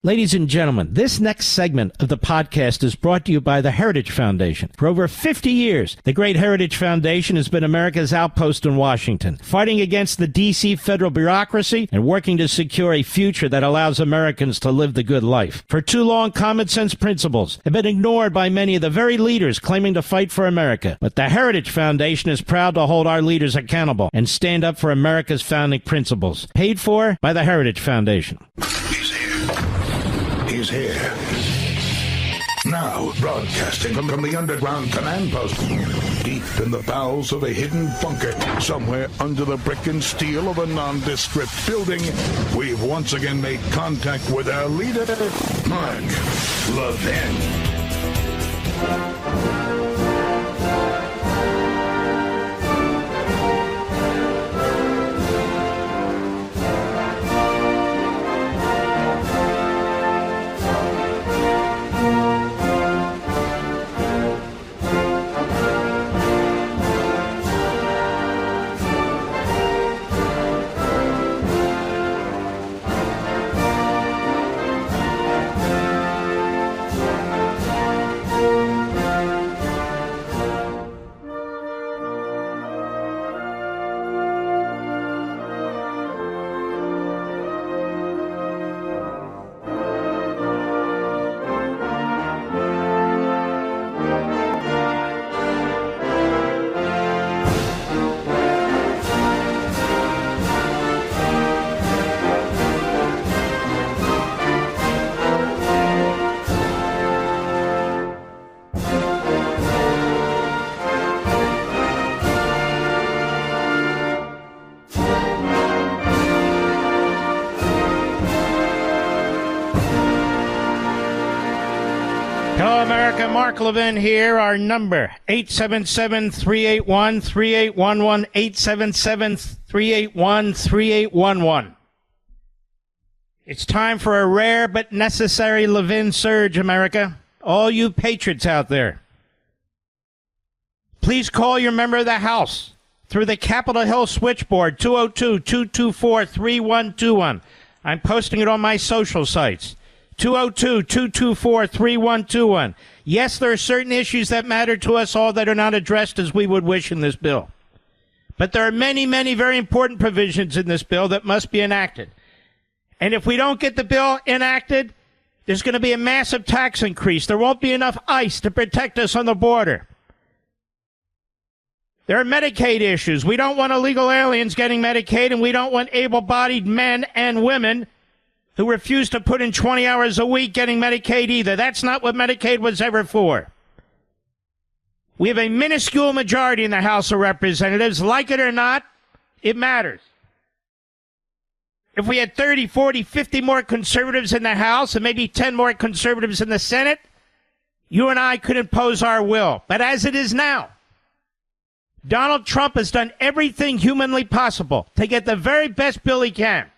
Ladies and gentlemen, this next segment of the podcast is brought to you by the Heritage Foundation. For over 50 years, the Great Heritage Foundation has been America's outpost in Washington, fighting against the D.C. federal bureaucracy and working to secure a future that allows Americans to live the good life. For too long, common sense principles have been ignored by many of the very leaders claiming to fight for America. But the Heritage Foundation is proud to hold our leaders accountable and stand up for America's founding principles. Paid for by the Heritage Foundation. He's here. Now, broadcasting from the underground command post, deep in the bowels of a hidden bunker, somewhere under the brick and steel of a nondescript building, we've once again made contact with our leader, Mark Levin. Mark Levin here. Our number, 877-381-3811, 877-381-3811. It's time for a rare but necessary Levin surge, America. All you patriots out there. Please call your member of the House through the Capitol Hill switchboard, 202-224-3121. I'm posting it on my social sites. 202-224-3121. Yes, there are certain issues that matter to us all that are not addressed as we would wish in this bill. But there are many, many very important provisions in this bill that must be enacted. And if we don't get the bill enacted, there's going to be a massive tax increase. There won't be enough ICE to protect us on the border. There are Medicaid issues. We don't want illegal aliens getting Medicaid, and we don't want able-bodied men and women who refuse to put in 20 hours a week getting Medicaid either. That's not what Medicaid was ever for. We have a minuscule majority in the House of Representatives. Like it or not, it matters. If we had 30, 40, 50 more conservatives in the House and maybe 10 more conservatives in the Senate, you and I could impose our will. But as it is now, Donald Trump has done everything humanly possible to get the very best bill he can.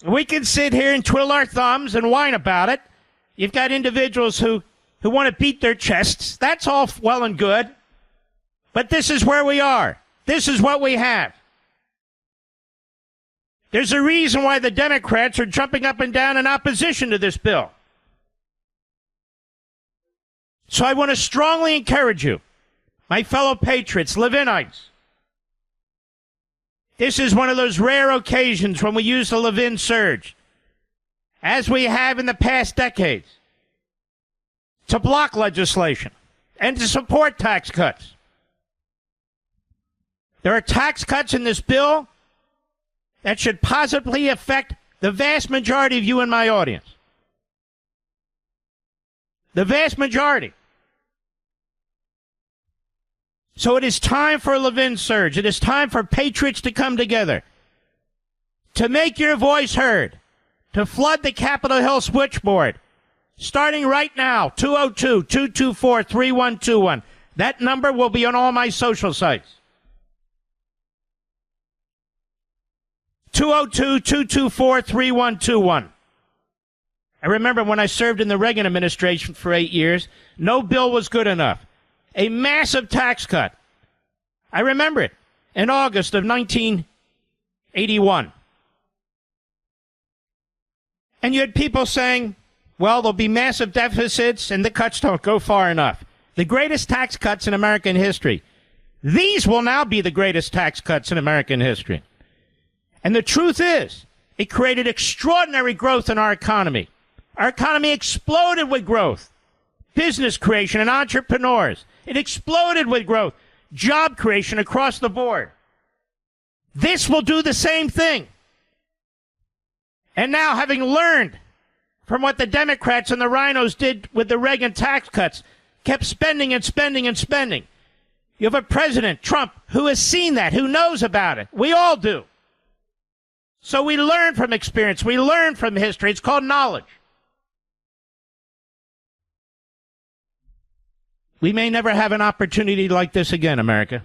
We can sit here and twiddle our thumbs and whine about it. You've got individuals who want to beat their chests. That's all well and good. But this is where we are. This is what we have. There's a reason why the Democrats are jumping up and down in opposition to this bill. So I want to strongly encourage you, my fellow patriots, Levinites. This is one of those rare occasions when we use the Levin surge, as we have in the past decades, to block legislation and to support tax cuts. There are tax cuts in this bill that should positively affect the vast majority of you in my audience. The vast majority. So it is time for a Levin surge. It is time for patriots to come together, to make your voice heard, to flood the Capitol Hill switchboard, starting right now, 202-224-3121. That number will be on all my social sites. 202-224-3121. I remember when I served in the Reagan administration for 8 years, no bill was good enough. A massive tax cut. I remember it in August of 1981. And you had people saying, well, there'll be massive deficits and the cuts don't go far enough. The greatest tax cuts in American history. These will now be the greatest tax cuts in American history. And the truth is, it created extraordinary growth in our economy. Our economy exploded with growth. Business creation and entrepreneurs. It exploded with growth. Job creation across the board. This will do the same thing. And now, having learned from what the Democrats and the rhinos did with the Reagan tax cuts, kept spending and spending and spending. You have a president, Trump, who has seen that, who knows about it. We all do. So we learn from experience. We learn from history. It's called knowledge. We may never have an opportunity like this again, America.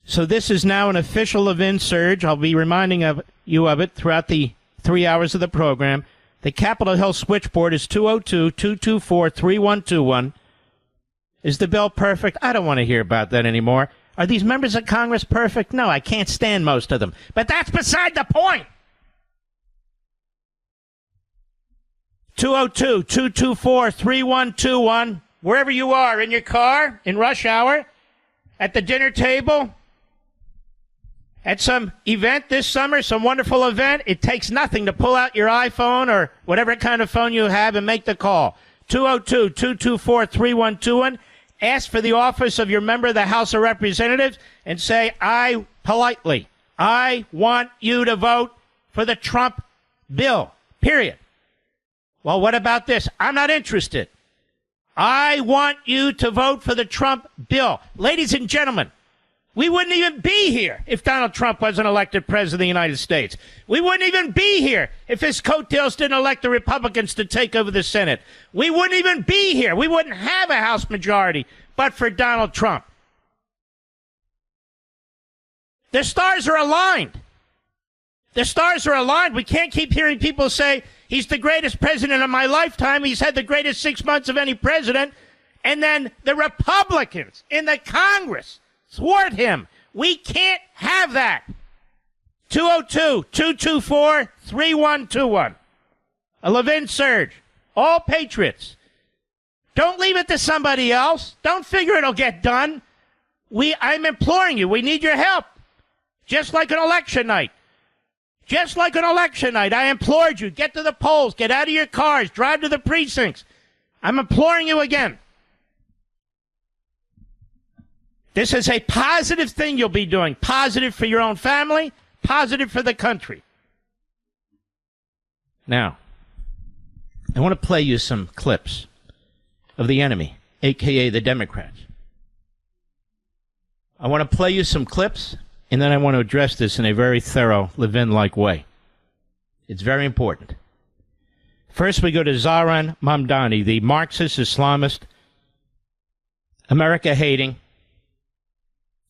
So this is now an official Levin surge. I'll be reminding you of it throughout the 3 hours of the program. The Capitol Hill switchboard is 202-224-3121. Is the bill perfect? I don't want to hear about that anymore. Are these members of Congress perfect? No, I can't stand most of them. But that's beside the point. 202-224-3121. Wherever you are, in your car, in rush hour, at the dinner table, at some event this summer, some wonderful event, it takes nothing to pull out your iPhone or whatever kind of phone you have and make the call. 202-224-3121. Ask for the office of your member of the House of Representatives and say, I want you to vote for the Trump bill, period. Well, what about this? I'm not interested. I want you to vote for the Trump bill. Ladies and gentlemen, we wouldn't even be here if Donald Trump wasn't elected president of the United States. We wouldn't even be here if his coattails didn't elect the Republicans to take over the Senate. We wouldn't even be here. We wouldn't have a House majority but for Donald Trump. The stars are aligned. The stars are aligned. We can't keep hearing people say, he's the greatest president of my lifetime. He's had the greatest 6 months of any president. And then the Republicans in the Congress thwart him. We can't have that. 202-224-3121. A Levin surge. All patriots. Don't leave it to somebody else. Don't figure it'll get done. I'm imploring you. We need your help. Just like an election night. Just like an election night, I implored you, get to the polls, get out of your cars, drive to the precincts. I'm imploring you again. This is a positive thing you'll be doing. Positive for your own family, positive for the country. Now, I want to play you some clips of the enemy, a.k.a. the Democrats. I want to play you some clips. And then I want to address this in a very thorough, Levin-like way. It's very important. First, we go to Zohran Mamdani, the Marxist, Islamist, America-hating,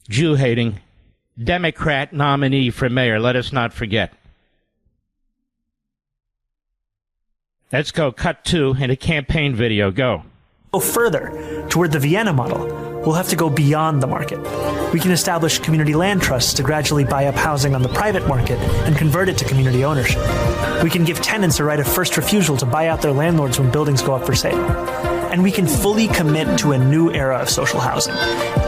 Jew-hating, Democrat nominee for mayor. Let us not forget. Let's go. Cut 2 in a campaign video. Go. Go further toward the Vienna model. We'll have to go beyond the market. We can establish community land trusts to gradually buy up housing on the private market and convert it to community ownership. We can give tenants a right of first refusal to buy out their landlords when buildings go up for sale. And we can fully commit to a new era of social housing,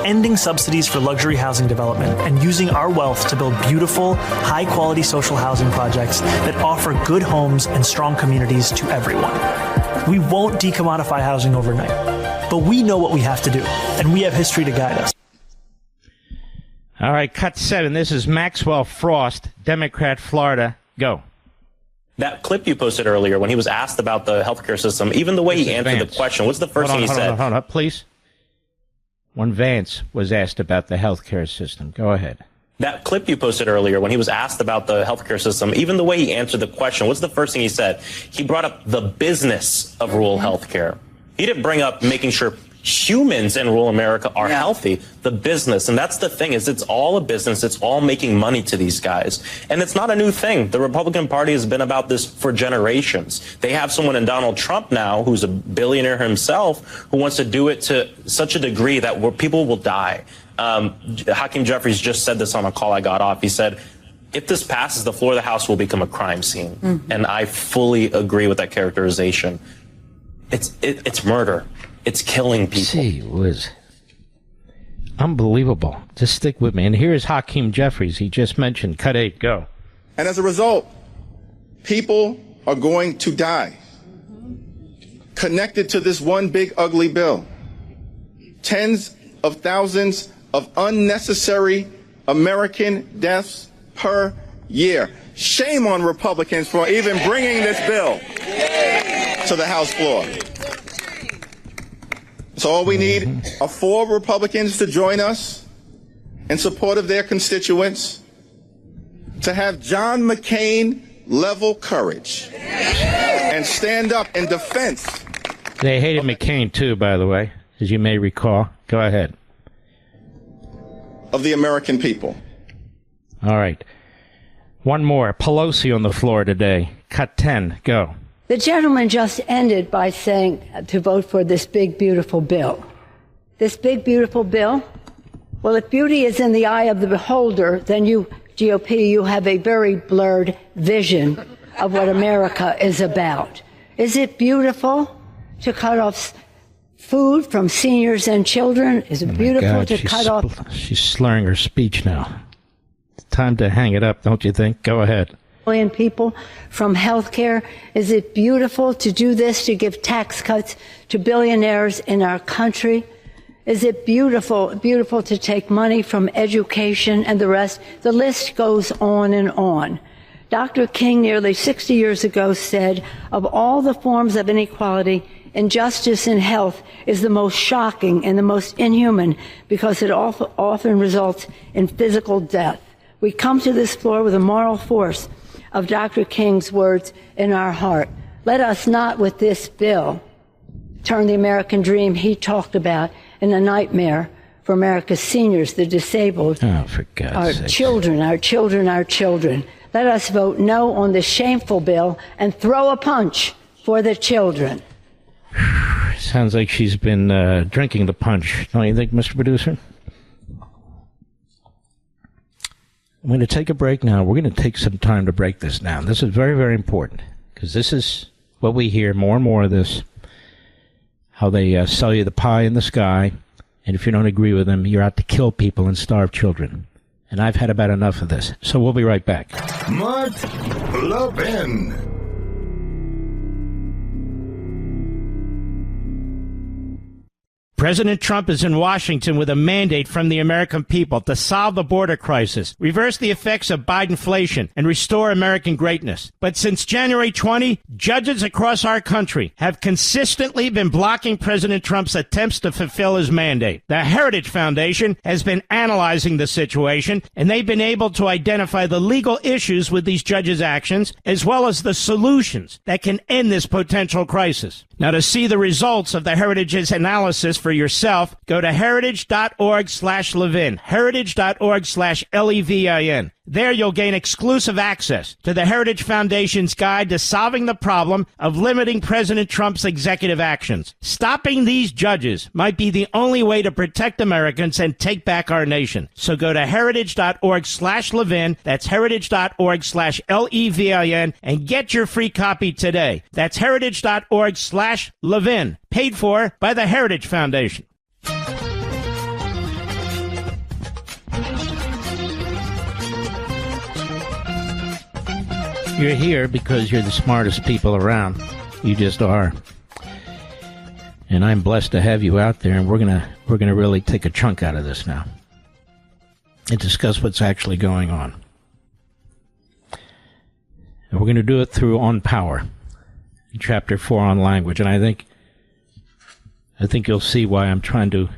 ending subsidies for luxury housing development and using our wealth to build beautiful, high-quality social housing projects that offer good homes and strong communities to everyone. We won't decommodify housing overnight, but we know what we have to do, and we have history to guide us. All right, cut 7. This is Maxwell Frost, Democrat, Florida. Go. That clip you posted earlier when he was asked about the healthcare system, even the way he answered the question, what's the first thing he said? Hold on, please. When Vance was asked about the healthcare system. Go ahead. That clip you posted earlier when he was asked about the healthcare system, even the way he answered the question, what's the first thing he said? He brought up the business of rural healthcare. He didn't bring up making sure humans in rural America are healthy, the business. And that's the thing, is it's all a business. It's all making money to these guys. And it's not a new thing. The Republican Party has been about this for generations. They have someone in Donald Trump now, who's a billionaire himself, who wants to do it to such a degree that people will die. Hakeem Jeffries just said this on a call I got off. He said, If this passes, the floor of the House will become a crime scene. And I fully agree with that characterization. It's murder. It's killing people. Gee whiz. Unbelievable. Just stick with me. And here's Hakeem Jeffries. He just mentioned. Cut 8. Go. And as a result, people are going to die connected to this one big ugly bill. Tens of thousands of unnecessary American deaths per year. Shame on Republicans for even bringing this bill to the House floor. So all we need are 4 Republicans to join us in support of their constituents, to have John McCain level courage and stand up in defense. They hated McCain, too, by the way, as you may recall. Go ahead. Of the American people. All right. One more. Pelosi on the floor today. Cut 10. Go. The gentleman just ended by saying to vote for this big, beautiful bill. This big, beautiful bill? Well, if beauty is in the eye of the beholder, then you, GOP, you have a very blurred vision of what America is about. Is it beautiful to cut off food from seniors and children? Is it beautiful to cut off... She's slurring her speech now. It's time to hang it up, don't you think? Go ahead. Million people from health care. Is it beautiful to do this, to give tax cuts to billionaires in our country? Is it beautiful to take money from education and the rest? The list goes on and on. Dr. King nearly 60 years ago said, of all the forms of inequality, injustice in health is the most shocking and the most inhuman because it often results in physical death. We come to this floor with a moral force of Dr. King's words in our heart. Let us not, with this bill, turn the American dream he talked about in a nightmare for America's seniors, the disabled, for God's sake. Children, our children, our children. Let us vote no on this shameful bill and throw a punch for the children. Sounds like she's been drinking the punch, don't you think, Mr. Producer? I'm going to take a break now. We're going to take some time to break this down. This is very, very important because this is what we hear more and more of this, how they sell you the pie in the sky, and if you don't agree with them, you're out to kill people and starve children. And I've had about enough of this. So we'll be right back. Mark Levin. President Trump is in Washington with a mandate from the American people to solve the border crisis, reverse the effects of Bidenflation, and restore American greatness. But since January 20, judges across our country have consistently been blocking President Trump's attempts to fulfill his mandate. The Heritage Foundation has been analyzing the situation, and they've been able to identify the legal issues with these judges' actions, as well as the solutions that can end this potential crisis. Now, to see the results of the Heritage's analysis for yourself, go to heritage.org/Levin, heritage.org/Levin. There you'll gain exclusive access to the Heritage Foundation's guide to solving the problem of limiting President Trump's executive actions. Stopping these judges might be the only way to protect Americans and take back our nation. So go to heritage.org/Levin, that's heritage.org/Levin, and get your free copy today. That's heritage.org/Levin, paid for by the Heritage Foundation. You're here because you're the smartest people around. You just are. And I'm blessed to have you out there, and we're gonna really take a chunk out of this now and discuss what's actually going on. And we're going to do it through On Power, Chapter 4 on language. And I think you'll see why I'm trying to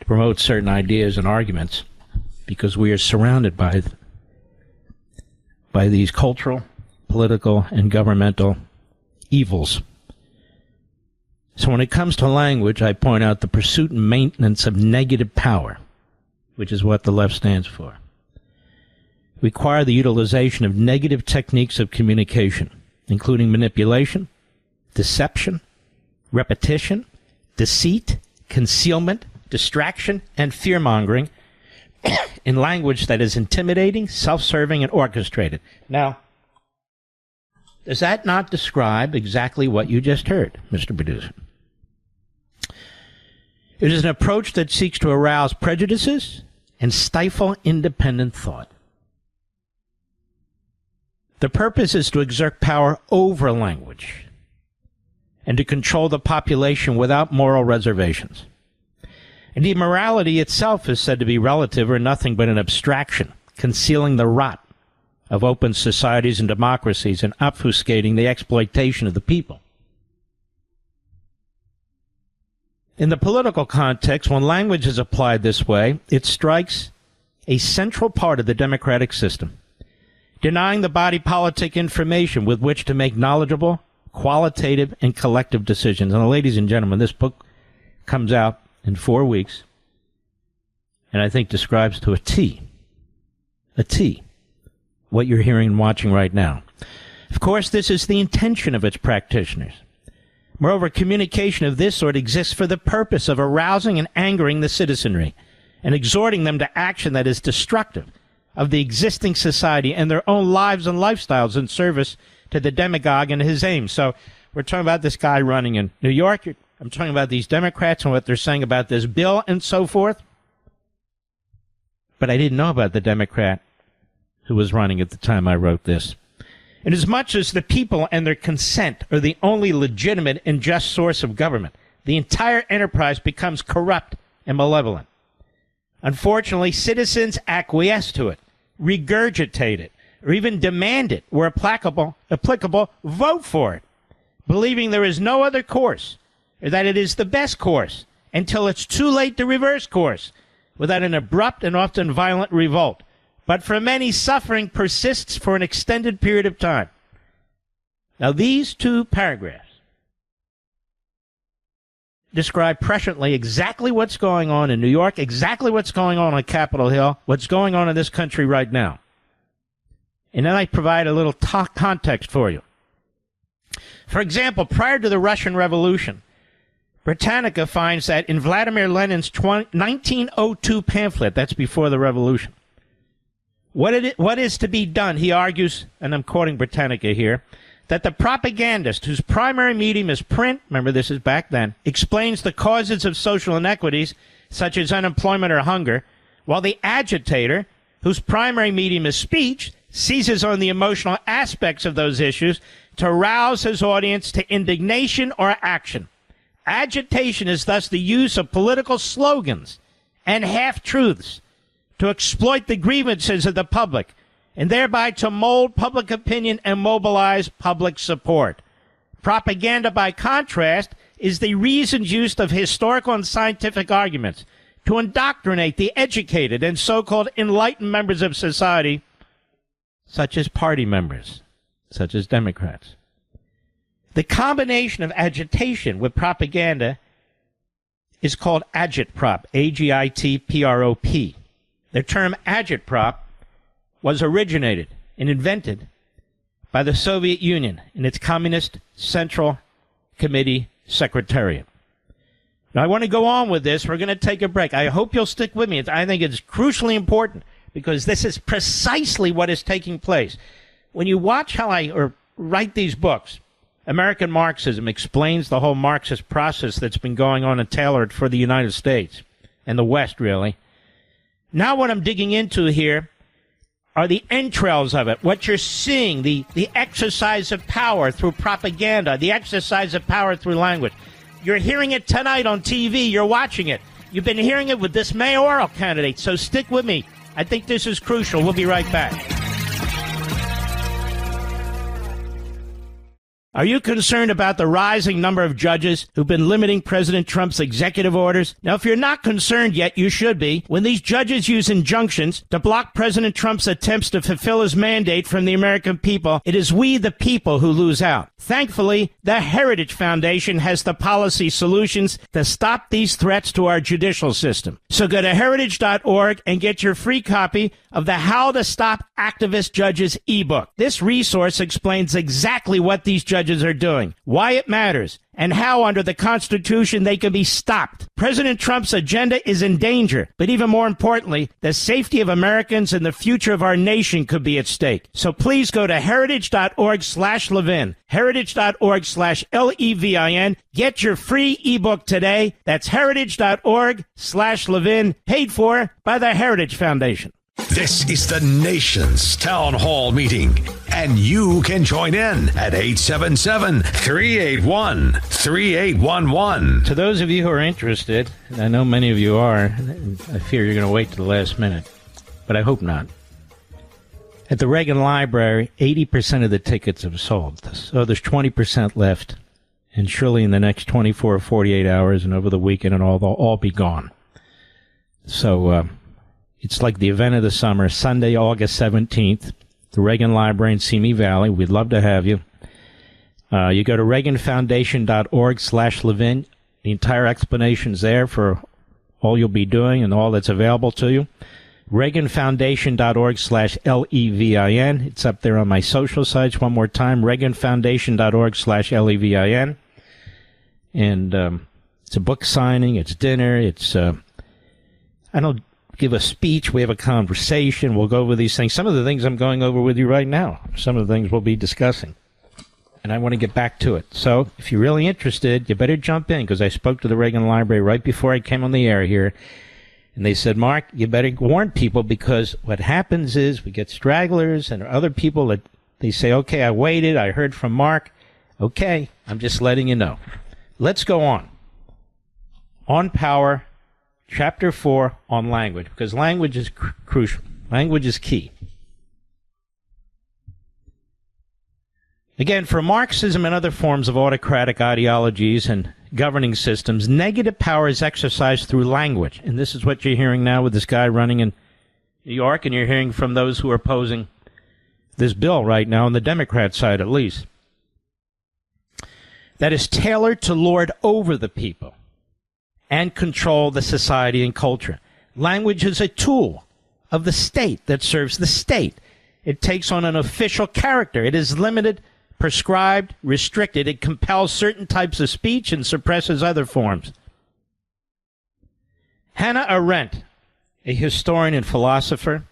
promote certain ideas and arguments, because we are surrounded by these cultural, political, and governmental evils. So when it comes to language, I point out the pursuit and maintenance of negative power, which is what the left stands for, require the utilization of negative techniques of communication, including manipulation, deception, repetition, deceit, concealment, distraction, and fearmongering, in language that is intimidating, self-serving, and orchestrated. Now, does that not describe exactly what you just heard, Mr. Producer? It is an approach that seeks to arouse prejudices and stifle independent thought. The purpose is to exert power over language and to control the population without moral reservations. Indeed, morality itself is said to be relative or nothing but an abstraction, concealing the rot of open societies and democracies and obfuscating the exploitation of the people. In the political context, when language is applied this way, it strikes a central part of the democratic system, denying the body politic information with which to make knowledgeable, qualitative, and collective decisions. And ladies and gentlemen, this book comes out in 4 weeks, and I think describes to a T, what you're hearing and watching right now. Of course, this is the intention of its practitioners. Moreover, communication of this sort exists for the purpose of arousing and angering the citizenry and exhorting them to action that is destructive of the existing society and their own lives and lifestyles in service to the demagogue and his aims. So we're talking about this guy running in New York. I'm talking about these Democrats and what they're saying about this bill and so forth. But I didn't know about the Democrat who was running at the time I wrote this. Inasmuch as the people and their consent are the only legitimate and just source of government, the entire enterprise becomes corrupt and malevolent. Unfortunately, citizens acquiesce to it, regurgitate it, or even demand it where applicable, vote for it, believing there is no other course, or that it is the best course, until it's too late to reverse course, without an abrupt and often violent revolt. But for many, suffering persists for an extended period of time. Now, these two paragraphs describe presciently exactly what's going on in New York, exactly what's going on Capitol Hill, what's going on in this country right now. And then I provide a little context for you. For example, prior to the Russian Revolution, Britannica finds that in Vladimir Lenin's 1902 pamphlet, that's before the revolution, what is to be done, he argues, and I'm quoting Britannica here, that the propagandist, whose primary medium is print, remember this is back then, explains the causes of social inequities, such as unemployment or hunger, while the agitator, whose primary medium is speech, seizes on the emotional aspects of those issues to rouse his audience to indignation or action. Agitation is thus the use of political slogans and half-truths to exploit the grievances of the public and thereby to mold public opinion and mobilize public support. Propaganda, by contrast, is the reasoned use of historical and scientific arguments to indoctrinate the educated and so-called enlightened members of society, such as party members, such as Democrats. The combination of agitation with propaganda is called agitprop, A-G-I-T-P-R-O-P. The term agitprop was originated and invented by the Soviet Union in its Communist Central Committee Secretariat. Now, I want to go on with this. We're going to take a break. I hope you'll stick with me. I think it's crucially important because this is precisely what is taking place. When you watch how I write these books, American Marxism explains the whole Marxist process that's been going on and tailored for the United States and the West, really. Now what I'm digging into here are the entrails of it, what you're seeing, the exercise of power through propaganda, the exercise of power through language. You're hearing it tonight on TV. You're watching it. You've been hearing it with this mayoral candidate, so stick with me. I think this is crucial. We'll be right back. Are you concerned about the rising number of judges who've been limiting President Trump's executive orders? Now, if you're not concerned yet, you should be. When these judges use injunctions to block President Trump's attempts to fulfill his mandate from the American people, it is we, the people, who lose out. Thankfully, the Heritage Foundation has the policy solutions to stop these threats to our judicial system. So go to heritage.org and get your free copy of the How to Stop Activist Judges ebook. This resource explains exactly what these judges are doing, why it matters, and how under the Constitution they can be stopped. President Trump's agenda is in danger, but even more importantly, the safety of Americans and the future of our nation could be at stake. So please go to heritage.org/Levin, heritage.org/Levin. Get your free ebook today. That's heritage.org/Levin, paid for by the Heritage Foundation. This is the nation's town hall meeting, and you can join in at 877-381-3811. To those of you who are interested, and I know many of you are, I fear you're going to wait to the last minute, but I hope not. At the Reagan Library, 80% of the tickets have sold, so there's 20% left, and surely in the next 24 or 48 hours and over the weekend and all, they'll all be gone. So, it's like the event of the summer, Sunday, August 17th, the Reagan Library in Simi Valley. We'd love to have you. You go to reaganfoundation.org/Levin. The entire explanation's there for all you'll be doing and all that's available to you. reaganfoundation.org/Levin. It's up there on my social sites one more time, reaganfoundation.org/Levin. And it's a book signing, it's dinner, it's I don't give a speech, we have a conversation, we'll go over these things. Some of the things I'm going over with you right now, some of the things we'll be discussing, and I want to get back to it. So if you're really interested, you better jump in, because I spoke to the Reagan Library right before I came on the air here, and they said, Mark, you better warn people, because what happens is we get stragglers and other people that they say, okay, I waited, I heard from Mark, okay, I'm just letting you know. Let's go on. On power, Chapter 4 on language, because language is crucial. Language is key. Again, for Marxism and other forms of autocratic ideologies and governing systems, negative power is exercised through language. And this is what you're hearing now with this guy running in New York, and you're hearing from those who are opposing this bill right now, on the Democrat side at least. That is tailored to lord over the people and control the society and culture. Language is a tool of the state that serves the state. It takes on an official character. It is limited, prescribed, restricted. It compels certain types of speech and suppresses other forms. Hannah Arendt, a historian and philosopher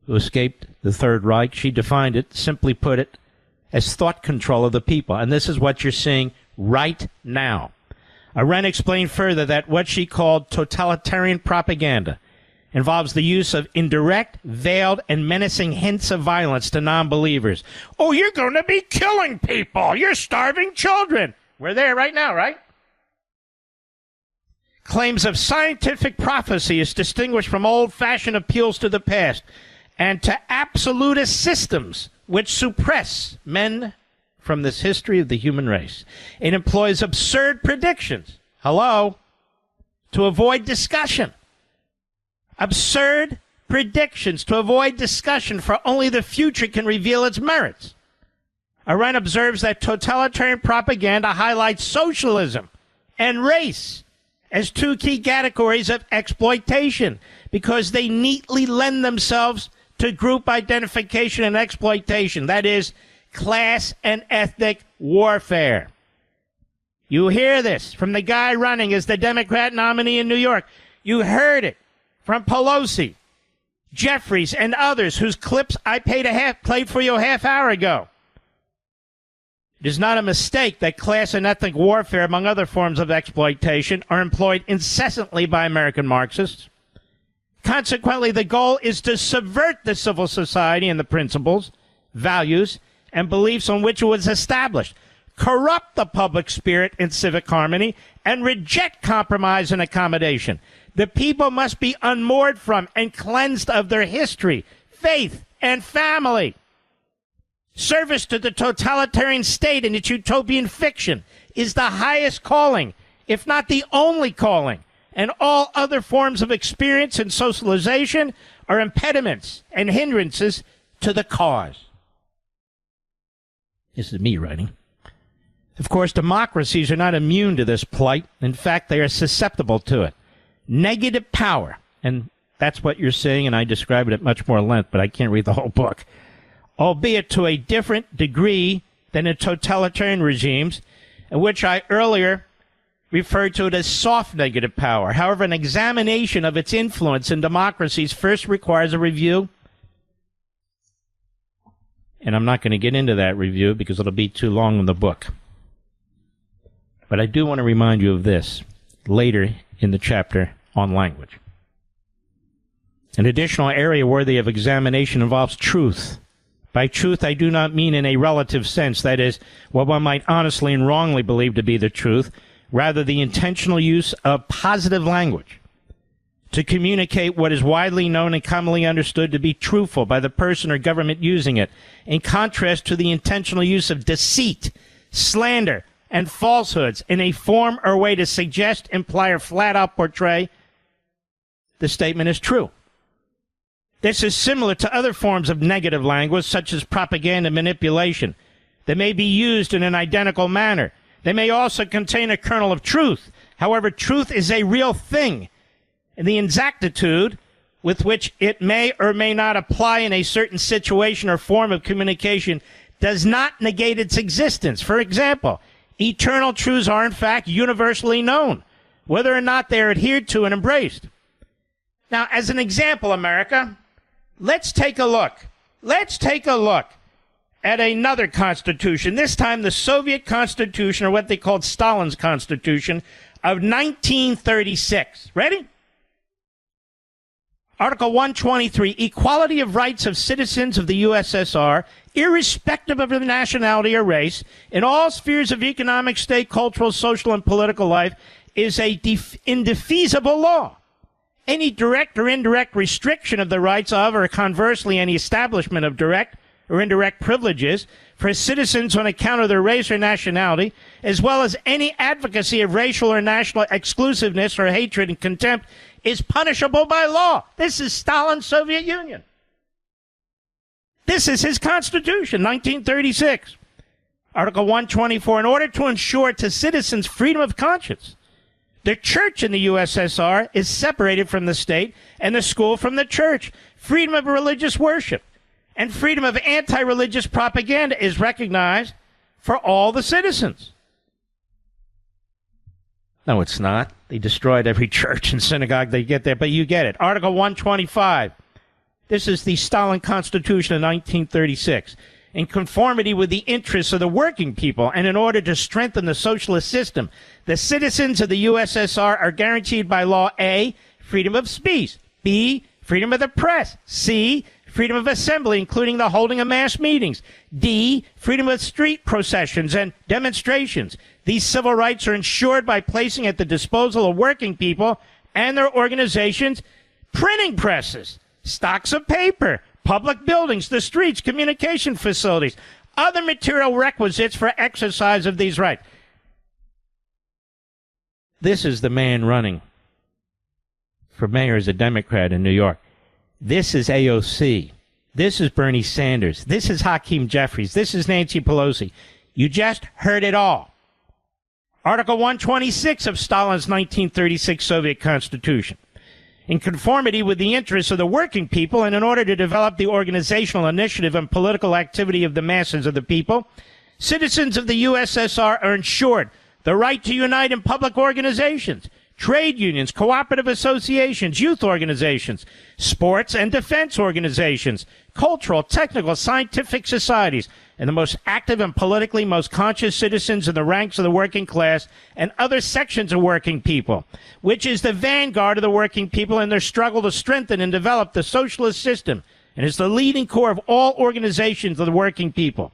who escaped the Third Reich, she defined it, simply put it, as thought control of the people. And this is what you're seeing right now. Arendt explained further that what she called totalitarian propaganda involves the use of indirect, veiled, and menacing hints of violence to non-believers. Oh, you're going to be killing people. You're starving children. We're there right now, right? Claims of scientific prophecy is distinguished from old-fashioned appeals to the past and to absolutist systems which suppress men from this history of the human race. It employs absurd predictions, to avoid discussion. Absurd predictions to avoid discussion, for only the future can reveal its merits. Arendt observes that totalitarian propaganda highlights socialism and race as two key categories of exploitation, because they neatly lend themselves to group identification and exploitation. That is, class and ethnic warfare. You hear this from the guy running as the Democrat nominee in New York. You heard it from Pelosi, Jeffries, and others whose clips I played for you a half hour ago. It is not a mistake that class and ethnic warfare, among other forms of exploitation, are employed incessantly by American Marxists. Consequently, the goal is to subvert the civil society and the principles, values, and beliefs on which it was established, corrupt the public spirit and civic harmony, and reject compromise and accommodation. The people must be unmoored from and cleansed of their history, faith, and family. Service to the totalitarian state and its utopian fiction is the highest calling, if not the only calling, and all other forms of experience and socialization are impediments and hindrances to the cause. This is me writing. Of course, democracies are not immune to this plight. In fact, they are susceptible to it. Negative power, and That's what you're saying, and I describe it at much more length, but I can't read the whole book. Albeit to a different degree than in totalitarian regimes, in which I earlier referred to it as soft negative power. However, an examination of its influence in democracies first requires a review. And I'm not going to get into that review because it'll be too long in the book. But I do want to remind you of this later in the chapter on language. An additional area worthy of examination involves truth. By truth, I do not mean in a relative sense, that is, what one might honestly and wrongly believe to be the truth, rather the intentional use of positive language to communicate what is widely known and commonly understood to be truthful by the person or government using it, in contrast to the intentional use of deceit, slander, and falsehoods in a form or way to suggest, imply, or flat-out portray the statement is true. This is similar to other forms of negative language, such as propaganda and manipulation, that may be used in an identical manner. They may also contain a kernel of truth. However, truth is a real thing, and the exactitude with which it may or may not apply in a certain situation or form of communication does not negate its existence. For example, eternal truths are in fact universally known, whether or not they are adhered to and embraced. Now, as an example, America, let's take a look. Let's take a look at another constitution, this time the Soviet Constitution, or what they called Stalin's Constitution, of 1936. Ready? Article 123, equality of rights of citizens of the USSR, irrespective of their nationality or race, in all spheres of economic, state, cultural, social, and political life, is a indefeasible law. Any direct or indirect restriction of the rights of, or conversely, any establishment of direct or indirect privileges for citizens on account of their race or nationality, as well as any advocacy of racial or national exclusiveness or hatred and contempt, is punishable by law. This is Stalin's Soviet Union. This is his Constitution, 1936. Article 124, in order to ensure to citizens freedom of conscience, the church in the USSR is separated from the state and the school from the church. Freedom of religious worship and freedom of anti-religious propaganda is recognized for all the citizens. No, it's not. They destroyed every church and synagogue they get there, but you get it. Article 125. This is the Stalin Constitution of 1936. In conformity with the interests of the working people and in order to strengthen the socialist system, the citizens of the USSR are guaranteed by law A, freedom of speech, B, freedom of the press, C, freedom of assembly, including the holding of mass meetings, D, freedom of street processions and demonstrations. These civil rights are ensured by placing at the disposal of working people and their organizations printing presses, stocks of paper, public buildings, the streets, communication facilities, other material requisites for exercise of these rights. This is the man running for mayor as a Democrat in New York. This is AOC. This is Bernie Sanders. This is Hakeem Jeffries. This is Nancy Pelosi. You just heard it all. Article 126 of Stalin's 1936 Soviet Constitution. In conformity with the interests of the working people and in order to develop the organizational initiative and political activity of the masses of the people, citizens of the USSR are ensured the right to unite in public organizations, trade unions, cooperative associations, youth organizations, sports and defense organizations, cultural, technical, scientific societies, and the most active and politically most conscious citizens in the ranks of the working class and other sections of working people, which is the vanguard of the working people in their struggle to strengthen and develop the socialist system, and is the leading core of all organizations of the working people.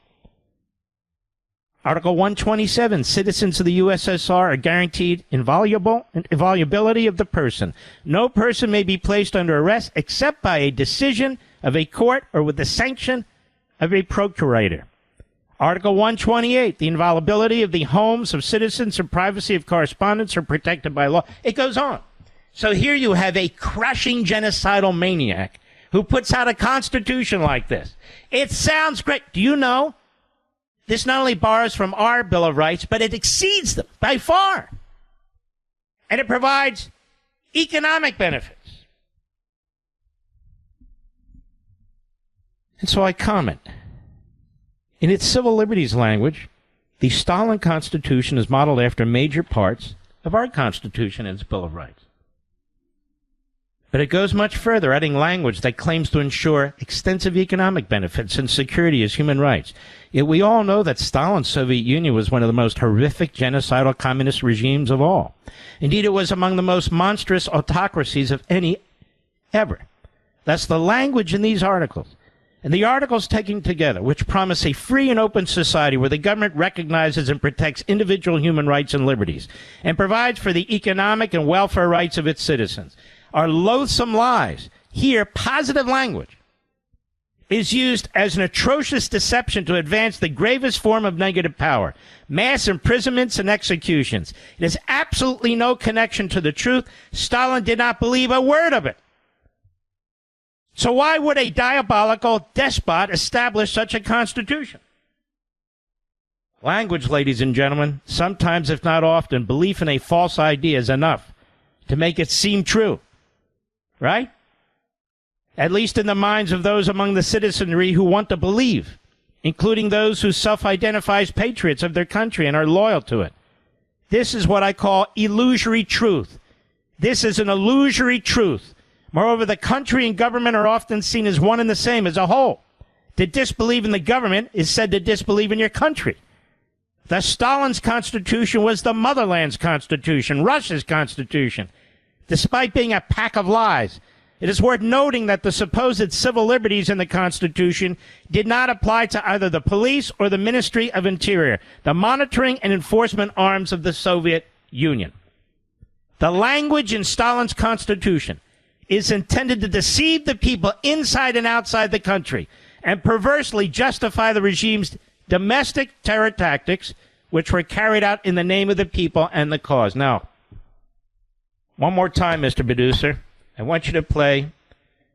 Article 127, citizens of the USSR are guaranteed inviolability of the person. No person may be placed under arrest except by a decision of a court or with the sanction of a procurator. Article 128, the inviolability of the homes of citizens and privacy of correspondence are protected by law. It goes on. So here you have a crushing genocidal maniac who puts out a constitution like this. It sounds great. Do you know? This not only borrows from our Bill of Rights, but it exceeds them by far. And it provides economic benefits. And so I comment. In its civil liberties language, the Stalin Constitution is modeled after major parts of our Constitution and its Bill of Rights. But it goes much further, adding language that claims to ensure extensive economic benefits and security as human rights. Yet we all know that Stalin's Soviet Union was one of the most horrific genocidal communist regimes of all. Indeed, it was among the most monstrous autocracies of any ever. That's the language in these articles. And the articles taken together, which promise a free and open society where the government recognizes and protects individual human rights and liberties and provides for the economic and welfare rights of its citizens, are loathsome lies. Here, positive language is used as an atrocious deception to advance the gravest form of negative power, mass imprisonments and executions. It has absolutely no connection to the truth. Stalin did not believe a word of it. So why would a diabolical despot establish such a constitution? Language, ladies and gentlemen, sometimes, if not often, belief in a false idea is enough to make it seem true. Right? At least in the minds of those among the citizenry who want to believe, including those who self-identify as patriots of their country and are loyal to it. This is what I call illusory truth. This is an illusory truth. Moreover, the country and government are often seen as one and the same, as a whole. To disbelieve in the government is said to disbelieve in your country. The Stalin's constitution was the motherland's constitution, Russia's constitution. Despite being a pack of lies, it is worth noting that the supposed civil liberties in the Constitution did not apply to either the police or the Ministry of Interior, the monitoring and enforcement arms of the Soviet Union. The language in Stalin's Constitution is intended to deceive the people inside and outside the country and perversely justify the regime's domestic terror tactics, which were carried out in the name of the people and the cause. Now, one more time, Mr. Producer, I want you to play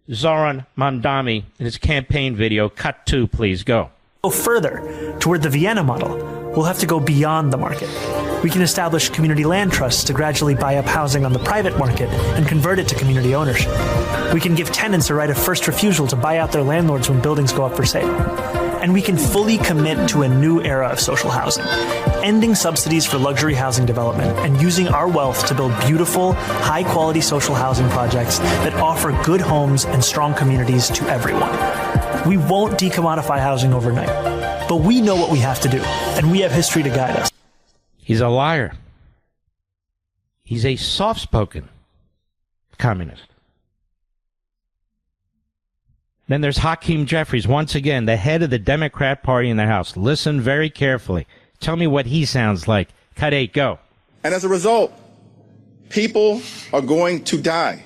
Zohran Mamdani in his campaign video. Cut 2, please. Go. Go further toward the Vienna model. We'll have to go beyond the market. We can establish community land trusts to gradually buy up housing on the private market and convert it to community ownership. We can give tenants a right of first refusal to buy out their landlords when buildings go up for sale. And we can fully commit to a new era of social housing, ending subsidies for luxury housing development and using our wealth to build beautiful, high-quality social housing projects that offer good homes and strong communities to everyone. We won't decommodify housing overnight, but we know what we have to do, and we have history to guide us. He's a liar. He's a soft-spoken communist. Then there's Hakeem Jeffries, once again, the head of the Democrat Party in the House. Listen very carefully. Tell me what he sounds like. Cut 8, go. And as a result, people are going to die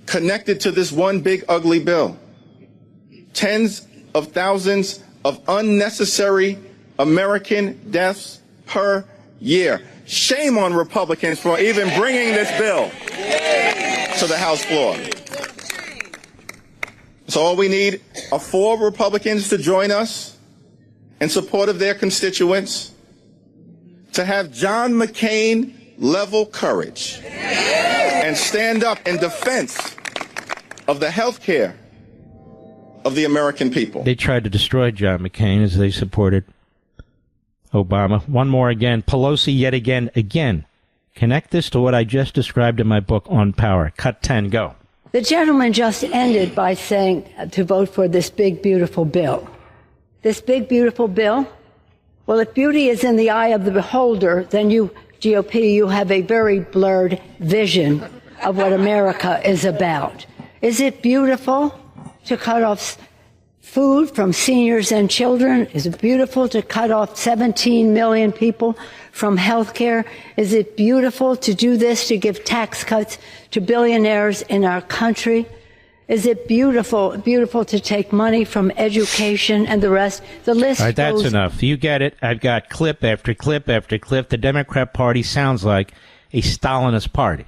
connected to this one big ugly bill. Tens of thousands of unnecessary American deaths per year. Shame on Republicans for even bringing this bill to the House floor. So all we need are 4 Republicans to join us in support of their constituents, to have John McCain level courage and stand up in defense of the health care of the American people. They tried to destroy John McCain as they supported Obama. One more again. Pelosi yet again. Connect this to what I just described in my book on power. Cut 10, go. The gentleman just ended by saying to vote for this big, beautiful bill. This big, beautiful bill? Well, if beauty is in the eye of the beholder, then you, GOP, you have a very blurred vision of what America is about. Is it beautiful to cut off food from seniors and children? Is it beautiful to cut off 17 million people from health care? Is it beautiful to do this, to give tax cuts to billionaires in our country? Is it beautiful to take money from education and the rest? The list All right, that's goes... enough. You get it. I've got clip after clip after clip. The Democrat Party sounds like a Stalinist party.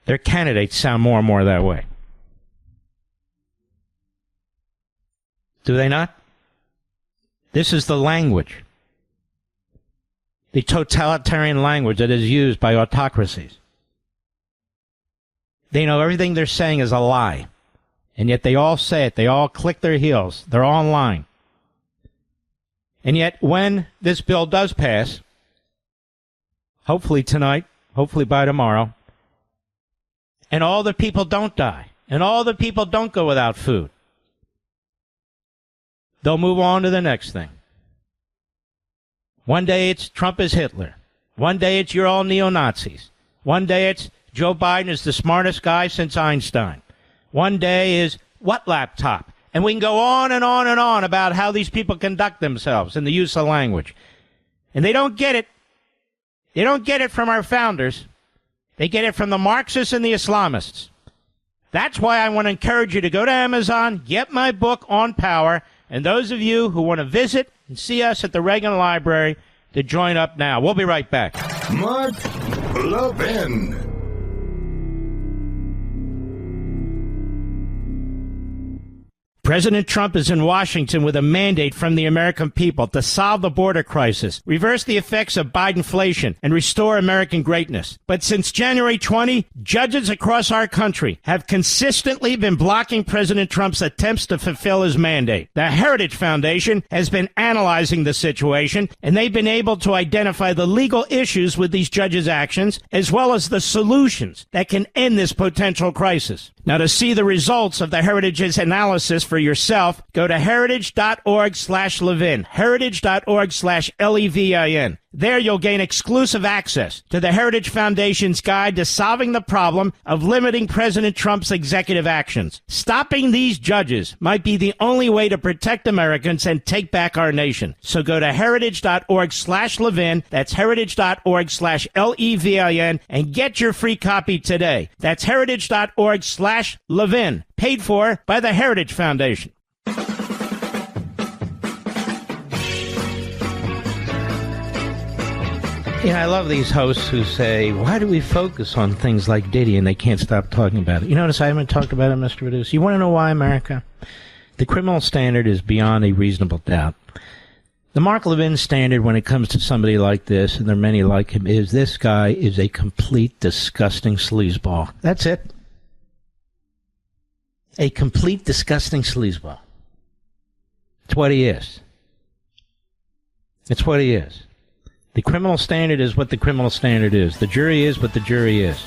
Their candidates sound more and more that way. Do they not? This is the language, the totalitarian language that is used by autocracies. They know everything they're saying is a lie. And yet they all say it. They all click their heels. They're all in line. And yet when this bill does pass, hopefully tonight, hopefully by tomorrow, and all the people don't die, and all the people don't go without food, they'll move on to the next thing. One day it's Trump is Hitler. One day it's you're all neo-Nazis. One day it's Joe Biden is the smartest guy since Einstein. One day is what laptop? And we can go on and on and on about how these people conduct themselves and the use of language. And they don't get it. They don't get it from our founders. They get it from the Marxists and the Islamists. That's why I want to encourage you to go to Amazon, get my book on power, and those of you who want to visit and see us at the Reagan Library to join up now. We'll be right back. Mark Levin. President Trump is in Washington with a mandate from the American people to solve the border crisis, reverse the effects of Bidenflation, and restore American greatness. But since January 20, judges across our country have consistently been blocking President Trump's attempts to fulfill his mandate. The Heritage Foundation has been analyzing the situation, and they've been able to identify the legal issues with these judges' actions, as well as the solutions that can end this potential crisis. Now, to see the results of the Heritage's analysis for yourself, go to heritage.org/Levin, heritage.org/Levin. There you'll gain exclusive access to the Heritage Foundation's guide to solving the problem of limiting President Trump's executive actions. Stopping these judges might be the only way to protect Americans and take back our nation. So go to heritage.org/Levin, that's heritage.org/Levin, and get your free copy today. That's heritage.org/Levin, paid for by the Heritage Foundation. I love these hosts who say, why do we focus on things like Diddy and they can't stop talking about it? You notice I haven't talked about it, Mr. Reduce. You want to know why, America? The criminal standard is beyond a reasonable doubt. The Mark Levin standard when it comes to somebody like this, and there are many like him, is this guy is a complete, disgusting sleazeball. That's it. A complete, disgusting sleazeball. It's what he is. It's what he is. The criminal standard is what the criminal standard is. The jury is what the jury is.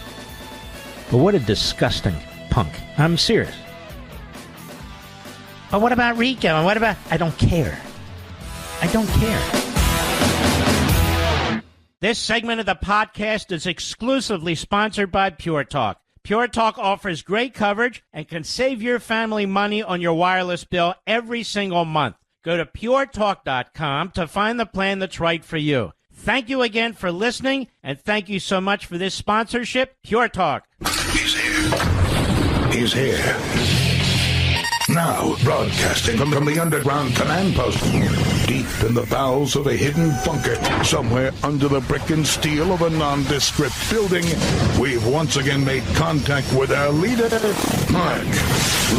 But what a disgusting punk. I'm serious. But what about Rico? And what about... I don't care. I don't care. This segment of the podcast is exclusively sponsored by Pure Talk. Pure Talk offers great coverage and can save your family money on your wireless bill every single month. Go to puretalk.com to find the plan that's right for you. Thank you again for listening, and thank you so much for this sponsorship, Pure Talk. He's here. He's here. Now, broadcasting from the underground command post, deep in the bowels of a hidden bunker, somewhere under the brick and steel of a nondescript building, we've once again made contact with our leader, Mark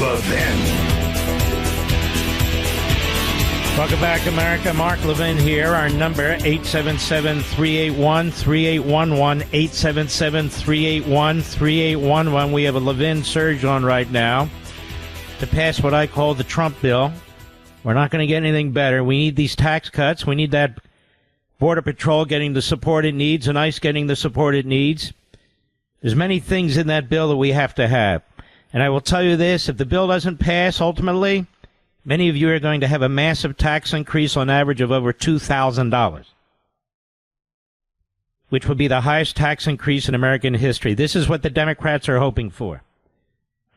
Levin. Welcome back, America. Mark Levin here. Our number, 877-381-3811, 877-381-3811. We have a Levin surge on right now to pass what I call the Trump bill. We're not going to get anything better. We need these tax cuts. We need that Border Patrol getting the support it needs and ICE getting the support it needs. There's many things in that bill that we have to have. And I will tell you this, if the bill doesn't pass, ultimately, many of you are going to have a massive tax increase on average of over $2,000, which would be the highest tax increase in American history. This is what the Democrats are hoping for.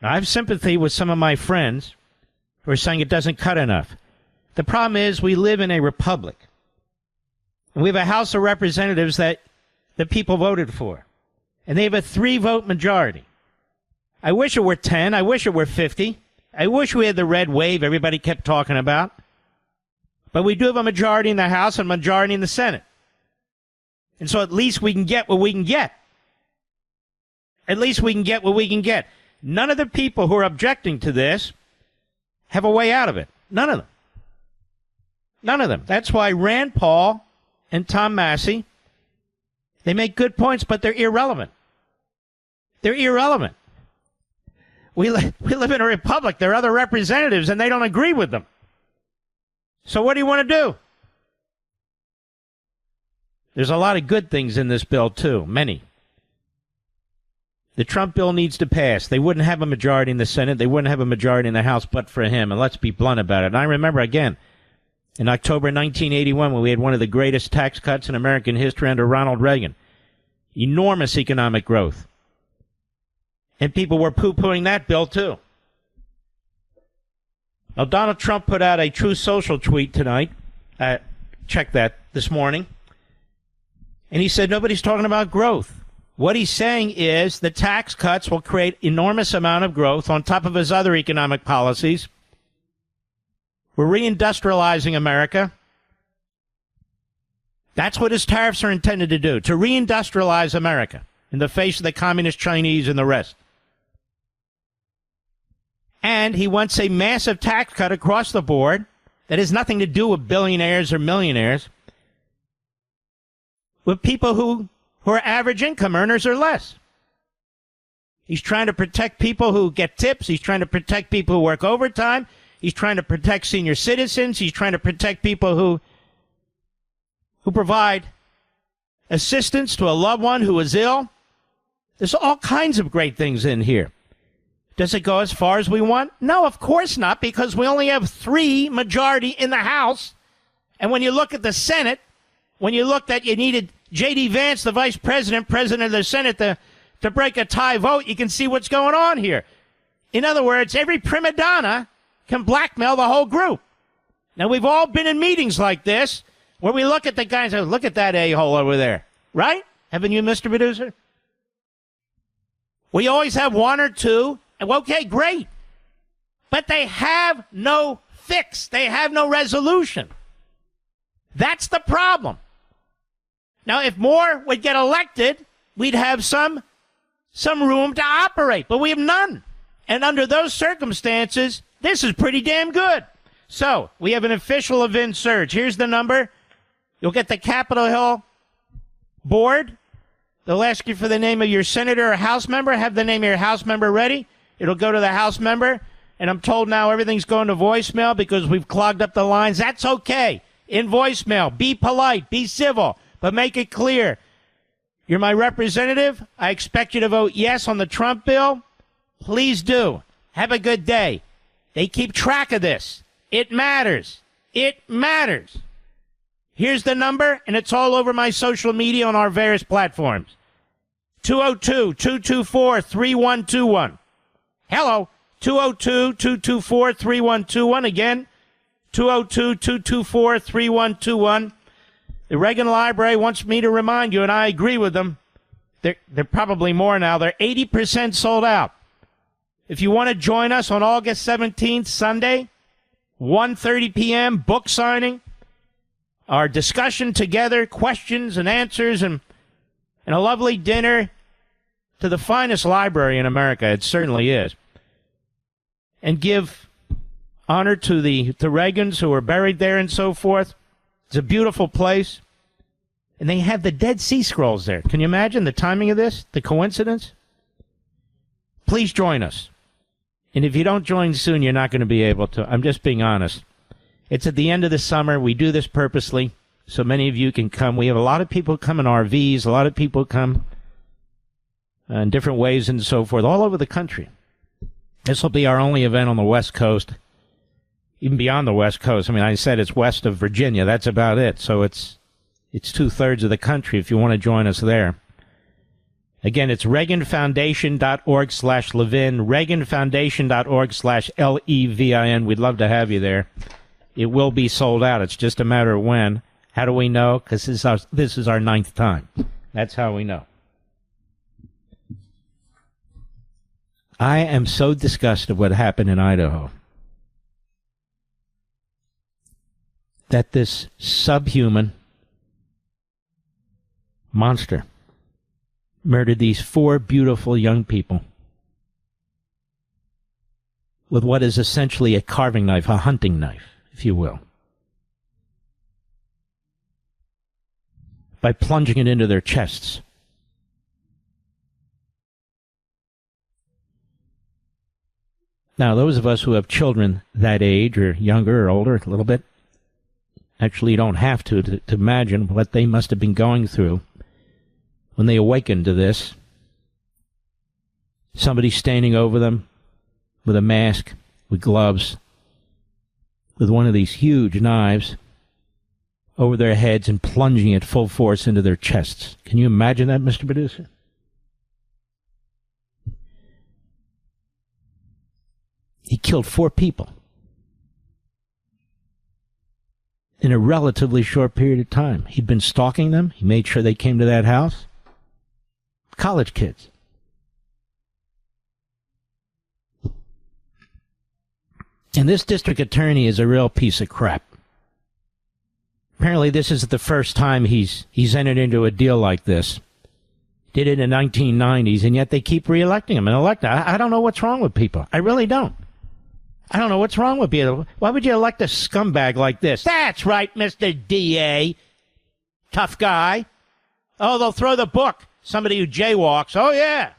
Now, I have sympathy with some of my friends who are saying it doesn't cut enough. The problem is we live in a republic, and we have a House of Representatives that the people voted for, and they have a 3-vote majority. I wish it were 10. I wish it were 50. I wish we had the red wave everybody kept talking about. But we do have a majority in the House and a majority in the Senate. And so at least we can get what we can get. At least we can get what we can get. None of the people who are objecting to this have a way out of it. None of them. None of them. That's why Rand Paul and Tom Massey, they make good points, but they're irrelevant. They're irrelevant. We live in a republic. There are other representatives, and they don't agree with them. So what do you want to do? There's a lot of good things in this bill, too. Many. The Trump bill needs to pass. They wouldn't have a majority in the Senate. They wouldn't have a majority in the House but for him. And let's be blunt about it. And I remember, again, in October 1981, when we had one of the greatest tax cuts in American history under Ronald Reagan. Enormous economic growth. And people were poo-pooing that bill, too. Now, Donald Trump put out a Truth Social tweet tonight. Check that this morning. And he said nobody's talking about growth. What he's saying is the tax cuts will create enormous amount of growth on top of his other economic policies. We're reindustrializing America. That's what his tariffs are intended to do, to reindustrialize America in the face of the communist Chinese and the rest. And he wants a massive tax cut across the board that has nothing to do with billionaires or millionaires, with people who are average income earners or less. He's trying to protect people who get tips. He's trying to protect people who work overtime. He's trying to protect senior citizens. He's trying to protect people who provide assistance to a loved one who is ill. There's all kinds of great things in here. Does it go as far as we want? No, of course not, because we only have 3 majority in the House. And when you look at the Senate, when you looked at you needed J.D. Vance, the vice president, president of the Senate, to break a tie vote, you can see what's going on here. In other words, every prima donna can blackmail the whole group. Now, we've all been in meetings like this where we look at the guy and say, look at that a-hole over there. Right? Haven't you, Mr. Producer? We always have 1 or 2. Okay, great. But they have no fix. They have no resolution. That's the problem. Now, if more would get elected, we'd have some room to operate, but we have none. And under those circumstances, this is pretty damn good. So, we have an official Levin surge. Here's the number. You'll get the Capitol Hill board. They'll ask you for the name of your senator or House member. Have the name of your House member ready. It'll go to the House member. And I'm told now everything's going to voicemail because we've clogged up the lines. That's okay. In voicemail, be polite, be civil, but make it clear. You're my representative. I expect you to vote yes on the Trump bill. Please do. Have a good day. They keep track of this. It matters. It matters. Here's the number, and it's all over my social media on our various platforms. 202-224-3121. Hello, 202-224-3121. Again, 202-224-3121. The Reagan Library wants me to remind you, and I agree with them. They're probably more now. They're 80% sold out. If you want to join us on August 17th, Sunday, 1:30 p.m., book signing, our discussion together, questions and answers, and a lovely dinner to the finest library in America. It certainly is. And give honor to the Reagans who are buried there and so forth. It's a beautiful place. And they have the Dead Sea Scrolls there. Can you imagine the timing of this? The coincidence? Please join us. And if you don't join soon, you're not going to be able to. I'm just being honest. It's at the end of the summer. We do this purposely so many of you can come. We have a lot of people come in RVs. A lot of people come in different ways and so forth, all over the country. This will be our only event on the West Coast, even beyond the West Coast. I mean, I said it's west of Virginia. That's about it. So it's 2/3 of the country if you want to join us there. Again, it's ReaganFoundation.org/Levin, ReaganFoundation.org/LEVIN. We'd love to have you there. It will be sold out. It's just a matter of when. How do we know? Because this is our 9th time. That's how we know. I am so disgusted what happened in Idaho. That this subhuman monster murdered these 4 beautiful young people with what is essentially a carving knife, a hunting knife, if you will, by plunging it into their chests. Now, those of us who have children that age or younger or older, a little bit, actually you don't have to imagine what they must have been going through when they awakened to this. Somebody standing over them with a mask, with gloves, with one of these huge knives over their heads and plunging it full force into their chests. Can you imagine that, Mr. Producer? He killed 4 people in a relatively short period of time. He'd been stalking them. He made sure they came to that house. College kids. And this district attorney is a real piece of crap. Apparently this is the first time he's entered into a deal like this. Did it in the 1990s, and yet they keep re-electing him and electing. I don't know what's wrong with people. I really don't. I don't know what's wrong with people. Why would you elect a scumbag like this? That's right, Mr. DA. Tough guy. Oh, they'll throw the book. Somebody who jaywalks. Oh, yeah.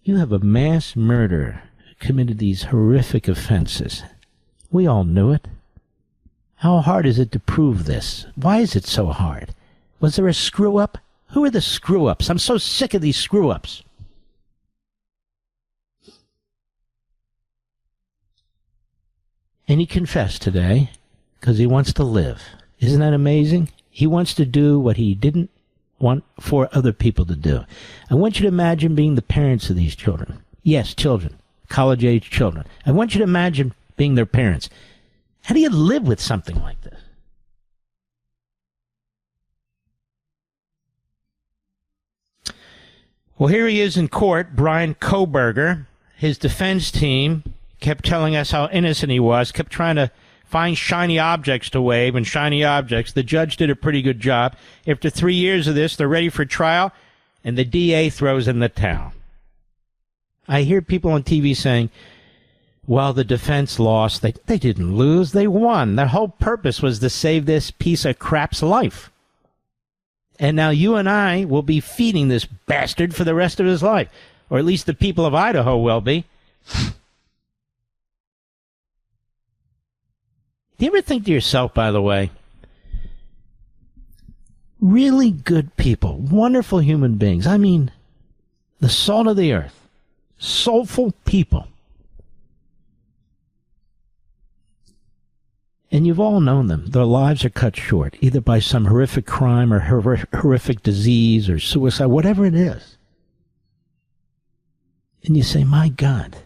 You have a mass murderer who committed these horrific offenses. We all knew it. How hard is it to prove this? Why is it so hard? Was there a screw-up? Who are the screw-ups? I'm so sick of these screw-ups. And he confessed today because he wants to live. Isn't that amazing? He wants to do what he didn't want for other people to do. I want you to imagine being the parents of these children. Yes, children. College-age children. I want you to imagine being their parents. How do you live with something like this? Well, here he is in court, Bryan Kohberger. His defense team kept telling us how innocent he was, kept trying to find shiny objects to wave and shiny objects. The judge did a pretty good job. After 3 years of this, they're ready for trial, and the DA throws in the towel. I hear people on TV saying, well, the defense lost. They didn't lose. They won. Their whole purpose was to save this piece of crap's life. And now you and I will be feeding this bastard for the rest of his life. Or at least the people of Idaho will be. Do you ever think to yourself, by the way, really good people, wonderful human beings, I mean, the salt of the earth, soulful people. And you've all known them. Their lives are cut short, either by some horrific crime or horrific disease or suicide, whatever it is. And you say, my God,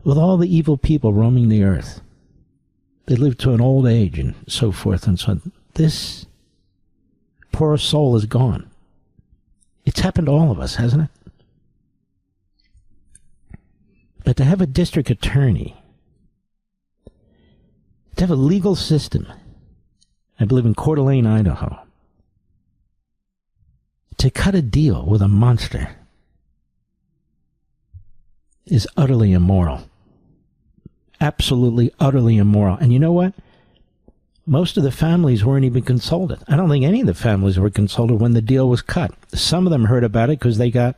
with all the evil people roaming the earth, they live to an old age and so forth and so on. This poor soul is gone. It's happened to all of us, hasn't it? But to have a district attorney, to have a legal system, I believe in Coeur d'Alene, Idaho, to cut a deal with a monster is utterly immoral. Absolutely, utterly immoral. And you know what? Most of the families weren't even consulted. I don't think any of the families were consulted when the deal was cut. Some of them heard about it because they got,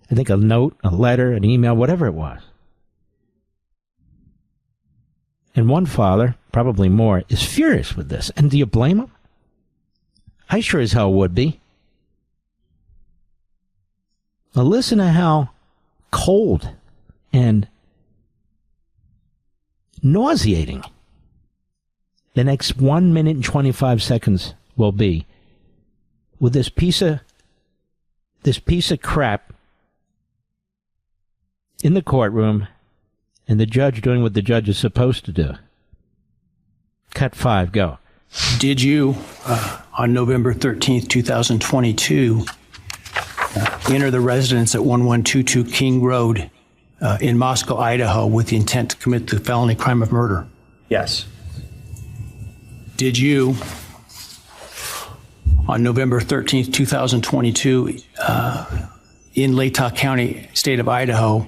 I think, a note, a letter, an email, whatever it was. And one father, probably more, is furious with this. And do you blame him? I sure as hell would be. Now listen to how cold and nauseating the next 1 minute and 25 seconds will be with this piece of crap in the courtroom and the judge doing what the judge is supposed to do. Cut 5, go. Did you, on November 13th, 2022, enter the residence at 1122 King Road in Moscow, Idaho, with the intent to commit the felony crime of murder? Yes. Did you, on November 13th, 2022, in Latah County, state of Idaho,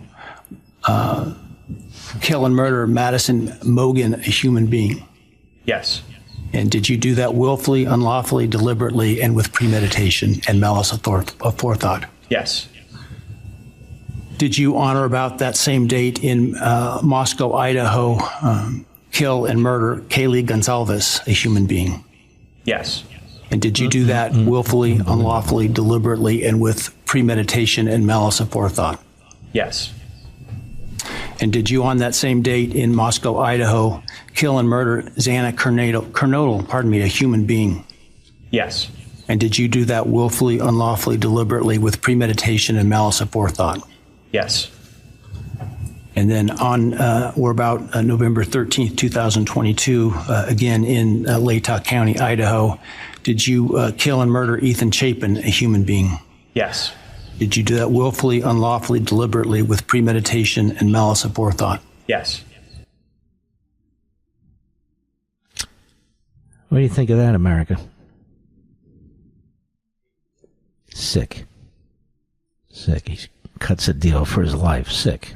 kill and murder Madison Mogan, a human being? Yes. And did you do that willfully, unlawfully, deliberately, and with premeditation and malice of forethought? Yes. Did you, on or about that same date in Moscow, Idaho, kill and murder Kaylee Gonzalez, a human being? Yes. And did you do that willfully, unlawfully, deliberately, and with premeditation and malice aforethought? Yes. And did you, on that same date in Moscow, Idaho, kill and murder Xana Kernodle, a human being? Yes. And did you do that willfully, unlawfully, deliberately, with premeditation and malice aforethought? Yes. And then on or about November 13th, 2022, again in Latah County, Idaho, did you kill and murder Ethan Chapin, a human being? Yes. Did you do that willfully, unlawfully, deliberately, with premeditation and malice aforethought? Yes. What do you think of that, America? Sick. Sick. He cuts a deal for his life. Sick.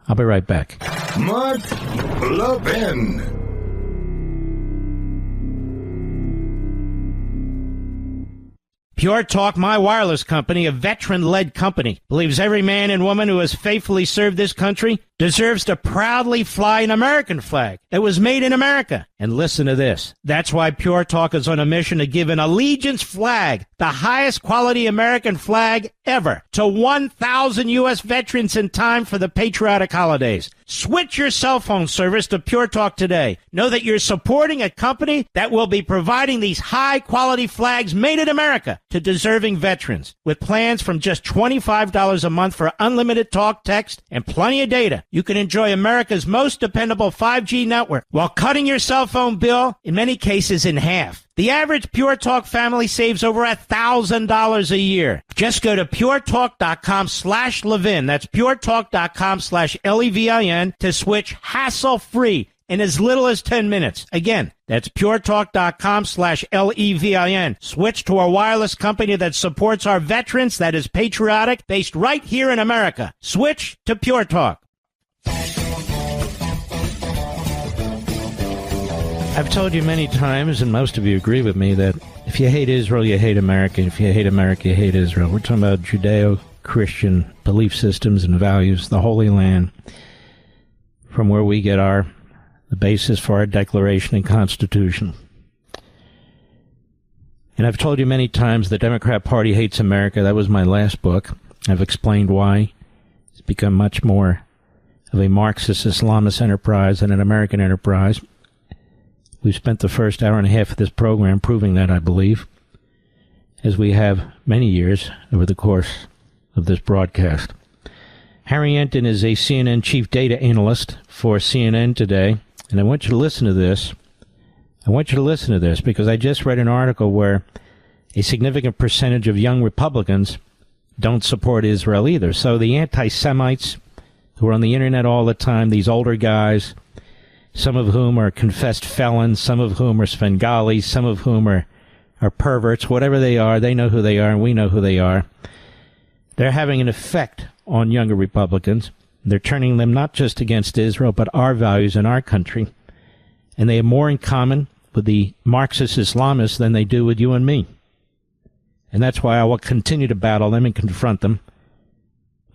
I'll be right back. Mark Levin. Pure Talk, my wireless company, a veteran-led company, believes every man and woman who has faithfully served this country deserves to proudly fly an American flag that was made in America. And listen to this. That's why Pure Talk is on a mission to give an allegiance flag, the highest quality American flag ever, to 1,000 U.S. veterans in time for the patriotic holidays. Switch your cell phone service to Pure Talk today. Know that you're supporting a company that will be providing these high-quality flags made in America to deserving veterans. With plans from just $25 a month for unlimited talk, text, and plenty of data, you can enjoy America's most dependable 5G network while cutting your cell phone bill, in many cases, in half. The average Pure Talk family saves over $1,000 a year. Just go to puretalk.com/Levin. That's puretalk.com/Levin to switch hassle-free in as little as 10 minutes. Again, that's puretalk.com/Levin. Switch to a wireless company that supports our veterans, that is patriotic, based right here in America. Switch to Pure Talk. I've told you many times, and most of you agree with me, that if you hate Israel, you hate America. If you hate America, you hate Israel. We're talking about Judeo-Christian belief systems and values, the Holy Land, from where we get the basis for our Declaration and Constitution. And I've told you many times the Democrat Party hates America. That was my last book. I've explained why. It's become much more of a Marxist Islamist enterprise than an American enterprise. We've spent the first hour and a half of this program proving that, I believe, as we have many years over the course of this broadcast. Harry Enton is a CNN chief data analyst for CNN today, and I want you to listen to this. I want you to listen to this because I just read an article where a significant percentage of young Republicans don't support Israel either. So the anti-Semites who are on the internet all the time, these older guys, some of whom are confessed felons, some of whom are Svengalis, some of whom are perverts, whatever they are, they know who they are and we know who they are. They're having an effect on younger Republicans. They're turning them not just against Israel, but our values in our country. And they have more in common with the Marxist Islamists than they do with you and me. And that's why I will continue to battle them and confront them.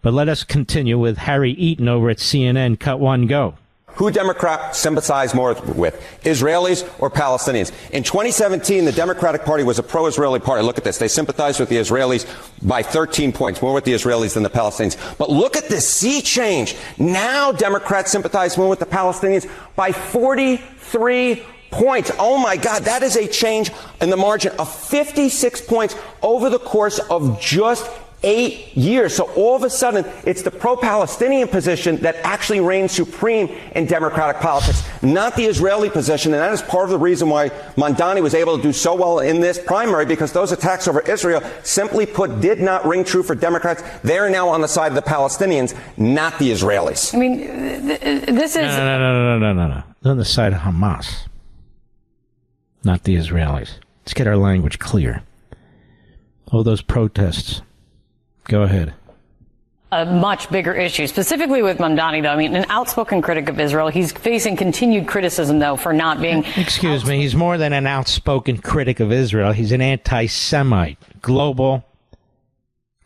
But let us continue with Harry Eaton over at CNN. Cut one, go. Who Democrats sympathize more with, Israelis or Palestinians? In 2017, the Democratic Party was a pro-Israeli party. Look at this. They sympathized with the Israelis by 13 points, more with the Israelis than the Palestinians. But look at this sea change. Now Democrats sympathize more with the Palestinians by 43 points. Oh, my God. That is a change in the margin of 56 points over the course of just 8 years. So all of a sudden, it's the pro-Palestinian position that actually reigns supreme in Democratic politics, not the Israeli position. And that is part of the reason why Mamdani was able to do so well in this primary, because those attacks over Israel, simply put, did not ring true for Democrats. They're now on the side of the Palestinians, not the Israelis. I mean, this is... No. They're on the side of Hamas, not the Israelis. Let's get our language clear. All those protests. Go ahead. A much bigger issue, specifically with Mamdani, though. I mean, an outspoken critic of Israel. He's facing continued criticism, though, for not being... Excuse me. He's more than an outspoken critic of Israel. He's an anti-Semite, global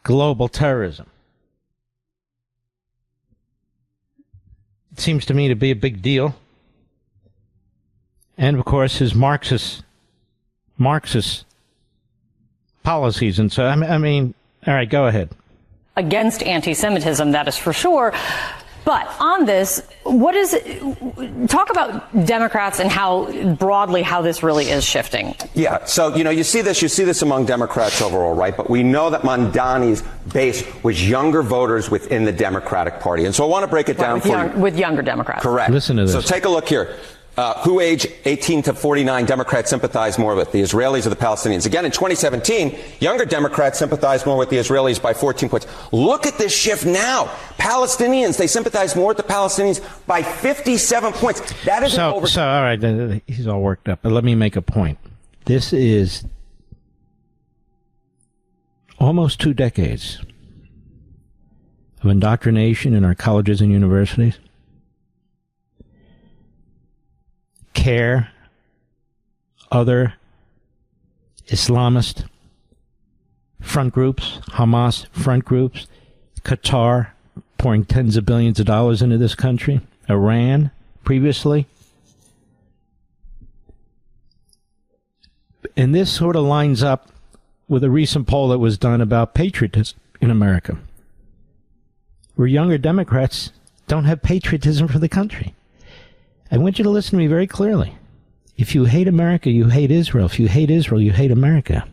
global terrorism. It seems to me to be a big deal. And, of course, his Marxist policies. And so, I mean, all right, go ahead. Against anti-Semitism, that is for sure. But on this, talk about Democrats and how broadly how this really is shifting. Yeah. So, you see this among Democrats overall, right? But we know that Mamdani's base was younger voters within the Democratic Party. And so I want to break it down with younger Democrats. Correct. Listen to this. So take a look here. Who age 18 to 49 Democrats sympathize more with, the Israelis or the Palestinians? Again, in 2017, younger Democrats sympathize more with the Israelis by 14 points. Look at this shift now. Palestinians, they sympathize more with the Palestinians by 57 points. That is all right, he's all worked up. But let me make a point. This is almost 2 decades of indoctrination in our colleges and universities. CARE, other Islamist front groups, Hamas front groups, Qatar pouring tens of billions of dollars into this country, Iran previously. And this sort of lines up with a recent poll that was done about patriotism in America, where younger Democrats don't have patriotism for the country. I want you to listen to me very clearly. If you hate America, you hate Israel. If you hate Israel, you hate America.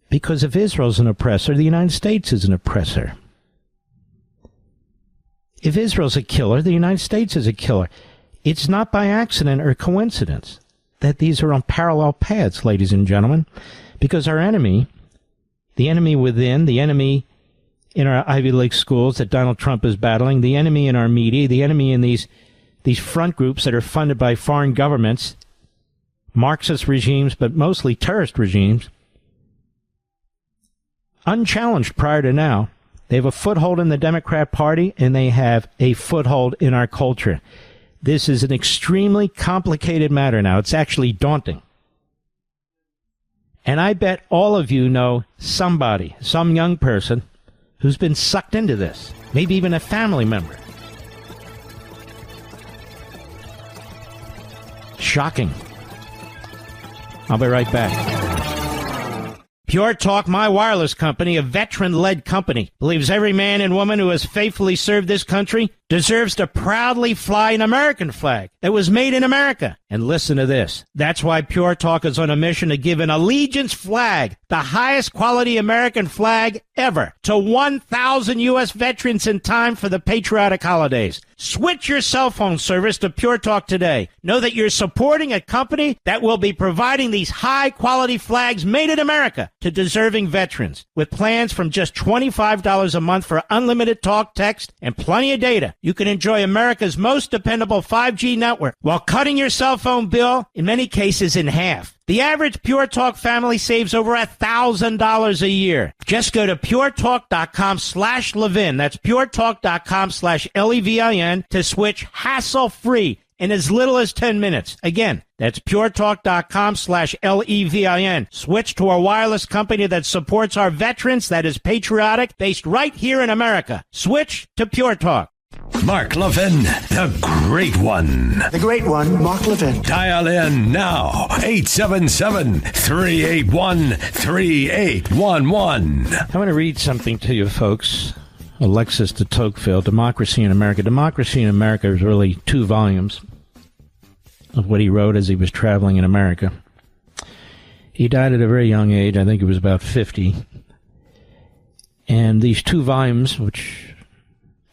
Because if Israel's an oppressor, the United States is an oppressor. If Israel's a killer, the United States is a killer. It's not by accident or coincidence that these are on parallel paths, ladies and gentlemen, because our enemy, the enemy within, the enemy in our Ivy League schools that Donald Trump is battling, the enemy in our media, the enemy in these front groups that are funded by foreign governments, Marxist regimes, but mostly terrorist regimes, unchallenged prior to now, they have a foothold in the Democrat Party, and they have a foothold in our culture. This is an extremely complicated matter now. It's actually daunting. And I bet all of you know somebody, some young person, who's been sucked into this, maybe even a family member. Shocking. I'll be right back. Pure Talk, my wireless company, a veteran-led company, believes every man and woman who has faithfully served this country deserves to proudly fly an American flag that was made in America. And listen to this. That's why Pure Talk is on a mission to give an allegiance flag, the highest quality American flag ever, to 1,000 U.S. veterans in time for the patriotic holidays. Switch your cell phone service to Pure Talk today. Know that you're supporting a company that will be providing these high-quality flags made in America to deserving veterans. With plans from just $25 a month for unlimited talk, text, and plenty of data, you can enjoy America's most dependable 5G network while cutting your cell phone bill, in many cases, in half. The average Pure Talk family saves over $1,000 a year. Just go to puretalk.com/Levin. That's puretalk.com/Levin to switch hassle-free in as little as 10 minutes. Again, that's puretalk.com/Levin. Switch to a wireless company that supports our veterans, that is patriotic, based right here in America. Switch to Pure Talk. Mark Levin, the great one. The great one, Mark Levin. Dial in now, 877-381-3811. I want to read something to you, folks. Alexis de Tocqueville, Democracy in America. Democracy in America is really 2 volumes of what he wrote as he was traveling in America. He died at a very young age. I think he was about 50. And these 2 volumes, which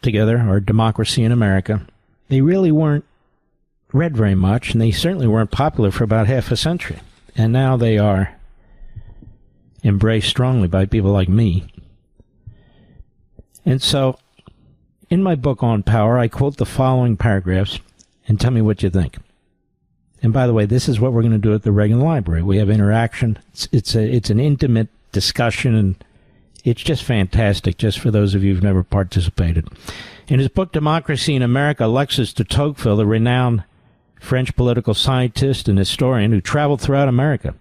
together are Democracy in America, they really weren't read very much, and they certainly weren't popular for about half a century. And now they are embraced strongly by people like me. And so, in my book on power, I quote the following paragraphs, and tell me what you think. And by the way, this is what we're going to do at the Reagan Library. We have interaction. It's an intimate discussion, and it's just fantastic, just for those of you who've never participated. In his book, Democracy in America, Alexis de Tocqueville, the renowned French political scientist and historian who traveled throughout America,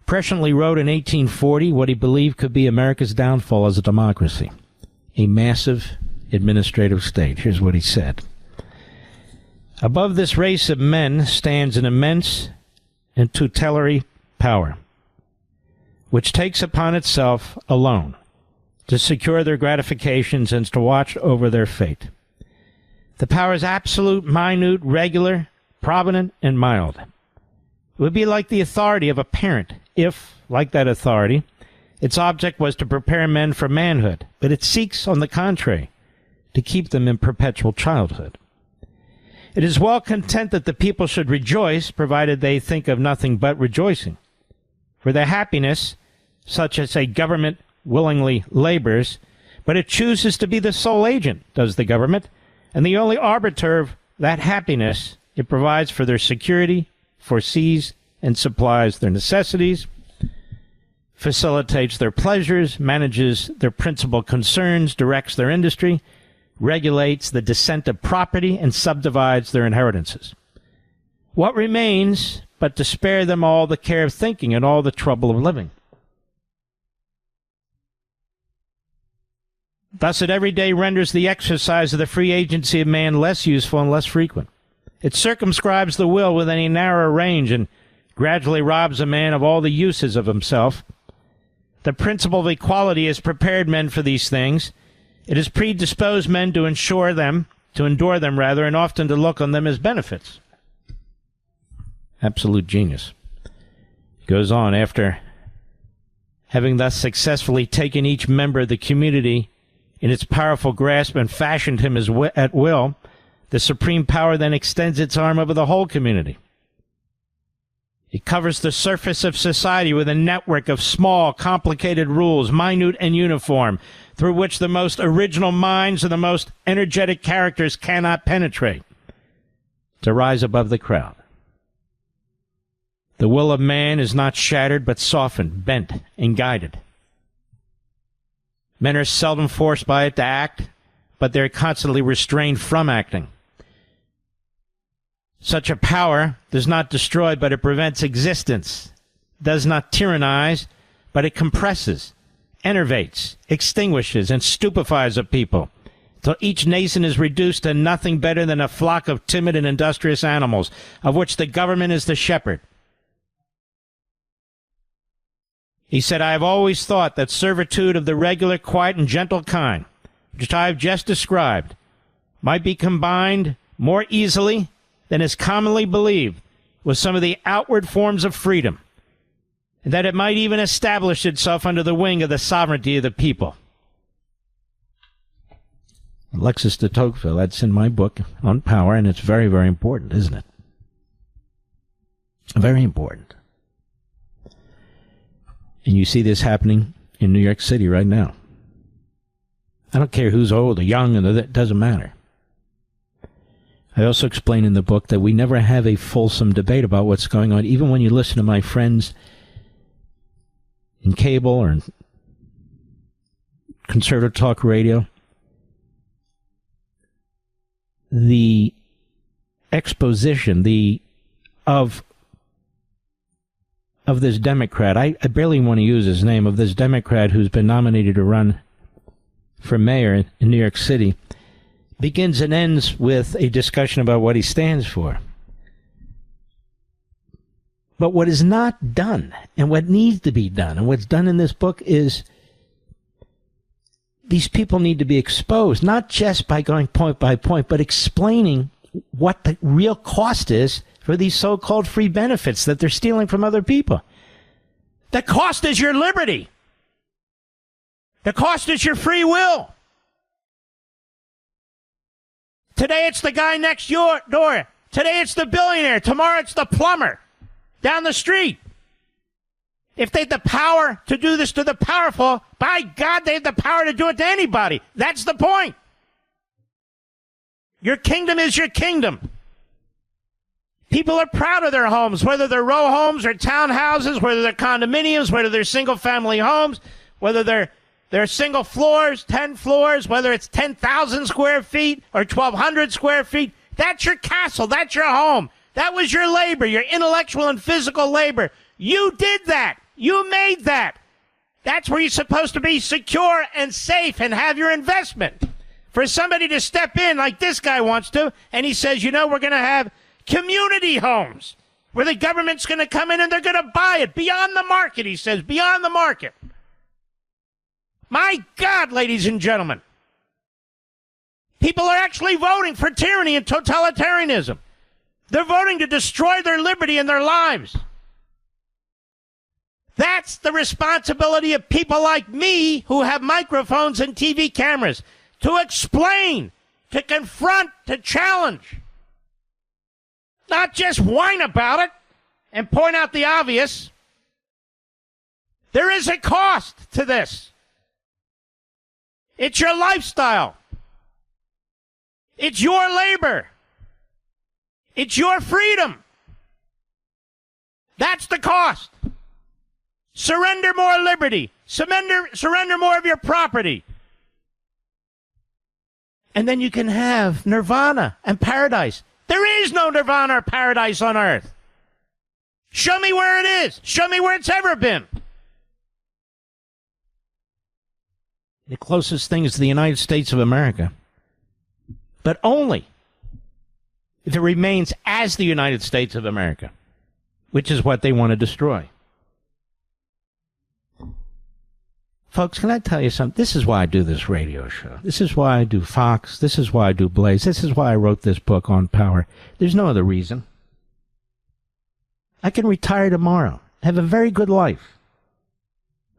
presciently wrote in 1840 what he believed could be America's downfall as a democracy, a massive administrative state. Here's what he said. Above this race of men stands an immense and tutelary power, which takes upon itself alone to secure their gratifications and to watch over their fate. The power is absolute, minute, regular, provident, and mild. It would be like the authority of a parent if, like that authority, its object was to prepare men for manhood, but it seeks, on the contrary, to keep them in perpetual childhood. It is well content that the people should rejoice, provided they think of nothing but rejoicing. For their happiness, such as a government willingly labors, but it chooses to be the sole agent, does the government, and the only arbiter of that happiness. It provides for their security, foresees and supplies their necessities, facilitates their pleasures, manages their principal concerns, directs their industry, regulates the descent of property, and subdivides their inheritances. What remains but to spare them all the care of thinking and all the trouble of living? Thus, it every day renders the exercise of the free agency of man less useful and less frequent. It circumscribes the will within a narrower range and gradually robs a man of all the uses of himself. The principle of equality has prepared men for these things. It has predisposed men to endure them, and often to look on them as benefits. Absolute genius. He goes on, after having thus successfully taken each member of the community in its powerful grasp and fashioned him at will, the supreme power then extends its arm over the whole community. It covers the surface of society with a network of small, complicated rules, minute and uniform, through which the most original minds and the most energetic characters cannot penetrate, to rise above the crowd. The will of man is not shattered, but softened, bent, and guided. Men are seldom forced by it to act, but they're constantly restrained from acting. Such a power does not destroy, but it prevents existence, does not tyrannize, but it compresses, enervates, extinguishes, and stupefies a people, till each nation is reduced to nothing better than a flock of timid and industrious animals, of which the government is the shepherd. He said, I have always thought that servitude of the regular, quiet, and gentle kind, which I have just described, might be combined more easily than is commonly believed with some of the outward forms of freedom, and that it might even establish itself under the wing of the sovereignty of the people. Alexis de Tocqueville, that's in my book on power, and it's very, very important, isn't it? Very important. And you see this happening in New York City right now. I don't care who's old or young, and it doesn't matter. I also explain in the book that we never have a fulsome debate about what's going on, even when you listen to my friends in cable or in conservative talk radio. The exposition of this Democrat, I barely want to use his name, of this Democrat who's been nominated to run for mayor in New York City, begins and ends with a discussion about what he stands for. But what is not done, and what needs to be done, and what's done in this book, is these people need to be exposed, not just by going point by point, but explaining what the real cost is for these so-called free benefits that they're stealing from other people. The cost is your liberty. The cost is your free will. Today it's the guy next door. Today it's the billionaire. Tomorrow it's the plumber down the street. If they have the power to do this to the powerful, by God, they have the power to do it to anybody. That's the point. Your kingdom is your kingdom. People are proud of their homes, whether they're row homes or townhouses, whether they're condominiums, whether they're single-family homes, whether they're single floors, 10 floors, whether it's 10,000 square feet or 1,200 square feet. That's your castle. That's your home. That was your labor, your intellectual and physical labor. You did that. You made that. That's where you're supposed to be secure and safe and have your investment. For somebody to step in like this guy wants to, and he says, we're going to have community homes where the government's going to come in and they're going to buy it beyond the market, he says, beyond the market. My God, ladies and gentlemen, people are actually voting for tyranny and totalitarianism. They're voting to destroy their liberty and their lives. That's the responsibility of people like me who have microphones and TV cameras to explain, to confront, to challenge. Not just whine about it and point out the obvious. There is a cost to this. It's your lifestyle. It's your labor. It's your freedom. That's the cost. Surrender more liberty. Surrender more of your property. And then you can have nirvana and paradise. There is no nirvana or paradise on earth. Show me where it is. Show me where it's ever been. The closest thing is the United States of America. But only if it remains as the United States of America, which is what they want to destroy. Folks, can I tell you something? This is why I do this radio show. This is why I do Fox. This is why I do Blaze. This is why I wrote this book on power. There's no other reason. I can retire tomorrow, have a very good life,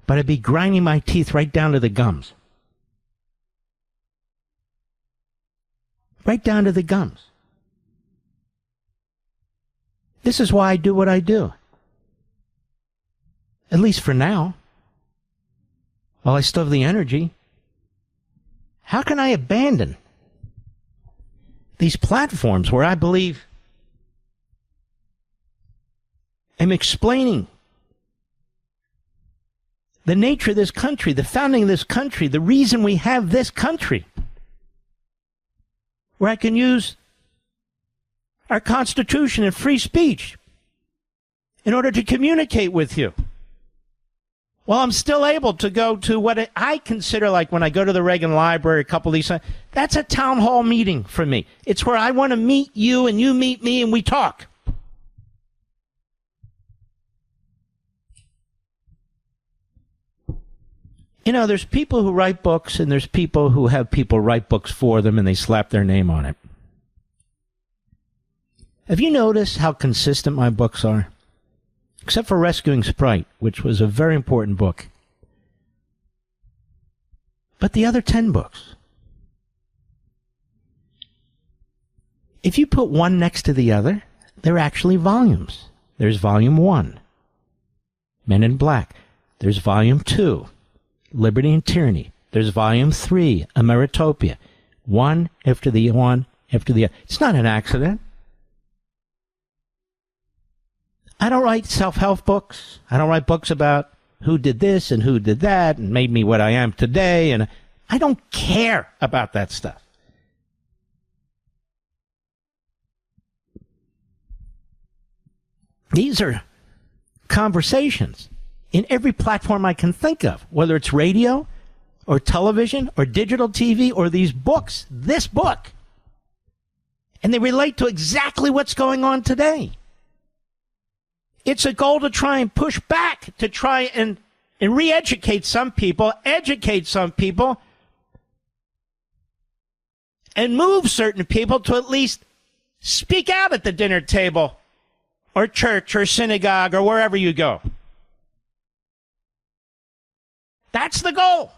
but I'd be grinding my teeth right down to the gums. Right down to the gums. This is why I do what I do. At least for now. While I still have the energy. How can I abandon these platforms where I believe I'm explaining the nature of this country, the founding of this country, the reason we have this country, where I can use our Constitution and free speech in order to communicate with you? Well, I'm still able to go to what I consider, like when I go to the Reagan Library, a couple of these, that's a town hall meeting for me. It's where I want to meet you and you meet me and we talk. There's people who write books and there's people who have people write books for them and they slap their name on it. Have you noticed how consistent my books are? Except for Rescuing Sprite, which was a very important book. But the other 10 books, if you put one next to the other, they're actually volumes. There's volume 1, Men in Black. There's volume 2, Liberty and Tyranny. There's volume 3, Ameritopia. One after the one after the other. It's not an accident. I don't write self-help books. I don't write books about who did this and who did that and made me what I am today. And I don't care about that stuff. These are conversations in every platform I can think of, whether it's radio or television or digital TV or these books, this book. And they relate to exactly what's going on today. It's a goal to try and push back, to try and re-educate some people, educate some people, and move certain people to at least speak out at the dinner table or church or synagogue or wherever you go. That's the goal.